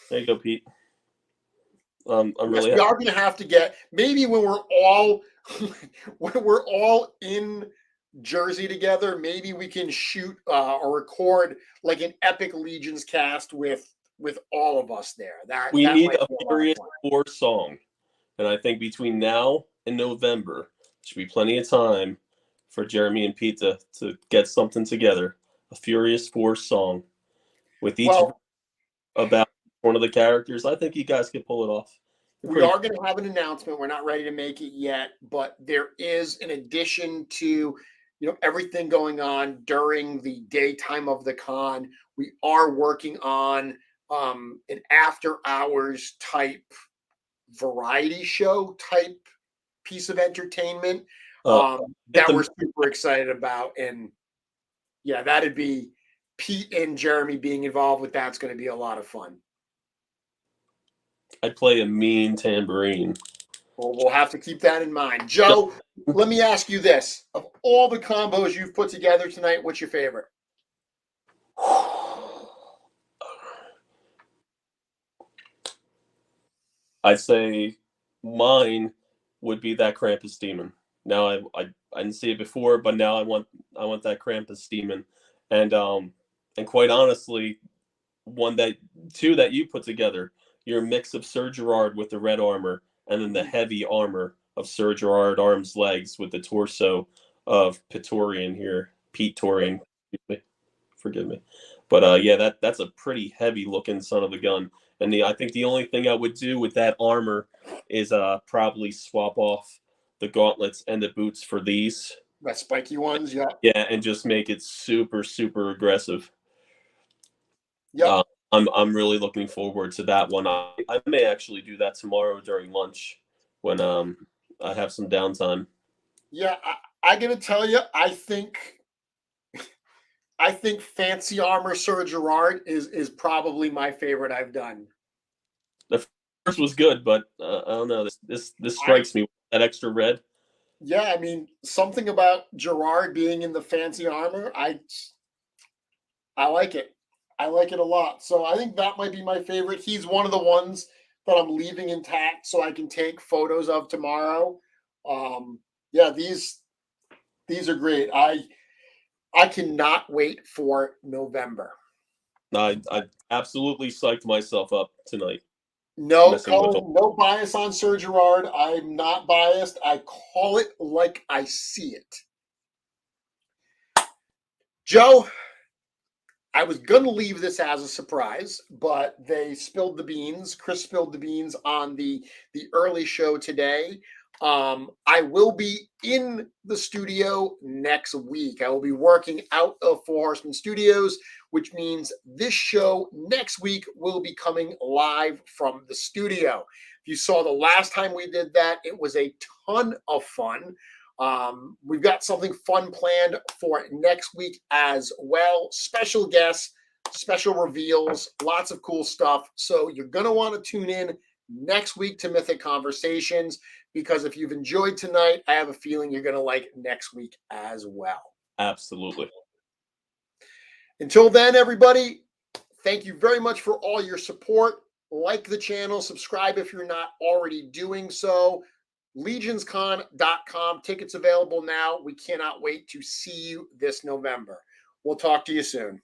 There you go, Pete. I'm Yes, really we happy. are going to have to get maybe when we're all when we're all in Jersey together. Maybe we can shoot or record like an epic Legions cast with all of us there. That We that need might a be a lot of Furious fun. 4 song, and I think between now and November should be plenty of time for Jeremy and Pete to get something together. A Furious 4 song with each Well, about one of the characters. I think you guys could pull it off. You're we pretty. are going to have an announcement. We're not ready to make it yet, but there is, in addition to everything going on during the daytime of the con, we are working on an after hours type variety show type piece of entertainment Uh, get that them. we're super excited about. And yeah, that'd be Pete and Jeremy being involved with that's going to be a lot of fun. I play a mean tambourine. Well, we'll have to keep that in mind. Joe, let me ask you this. Of all the combos you've put together tonight, what's your favorite? I'd say mine would be that Krampus demon. Now I didn't see it before, but now I want that Krampus demon, and quite honestly, one that two that you put together. Your mix of Sir Gerard with the red armor, and then the heavy armor of Sir Gerard arms legs with the torso of Pitorian here, Pete Torian. Forgive me, but yeah, that's a pretty heavy looking son of a gun. And I think the only thing I would do with that armor is probably swap off the gauntlets and the boots for these. The spiky ones, yeah. Yeah, and just make it super super aggressive. Yep. Uh, I'm really looking forward to that one. I may actually do that tomorrow during lunch when I have some downtime. Yeah, I gotta tell you, I think Fancy Armor Sir Gerard is probably my favorite I've done. The first was good, but I don't know. This I strikes me with that extra red. Yeah, I mean, something about Gerard being in the fancy armor, I like it. I like it a lot. So I think that might be my favorite. He's one of the ones that I'm leaving intact so I can take photos of tomorrow. Yeah, these are great. I cannot wait for November. I absolutely psyched myself up tonight No, messing with all. Colin, no bias on Sir Gerard. I'm not biased. I call it like I see it. Joe, I was going to leave this as a surprise, but they spilled the beans. Chris spilled the beans on the early show today. I will be in the studio next week. I will be working out of Four Horsemen Studios, which means this show next week will be coming live from the studio. If you saw the last time we did that, it was a ton of fun. We've got something fun planned for next week as well. Special guests, special reveals, lots of cool stuff. So you're going to want to tune in next week to Mythic Conversations, because if you've enjoyed tonight, I have a feeling you're going to like next week as well. Absolutely. Until then, everybody, thank you very much for all your support. Like the channel, subscribe if you're not already doing so. LegionsCon.com. Tickets available now. We cannot wait to see you this November. We'll talk to you soon.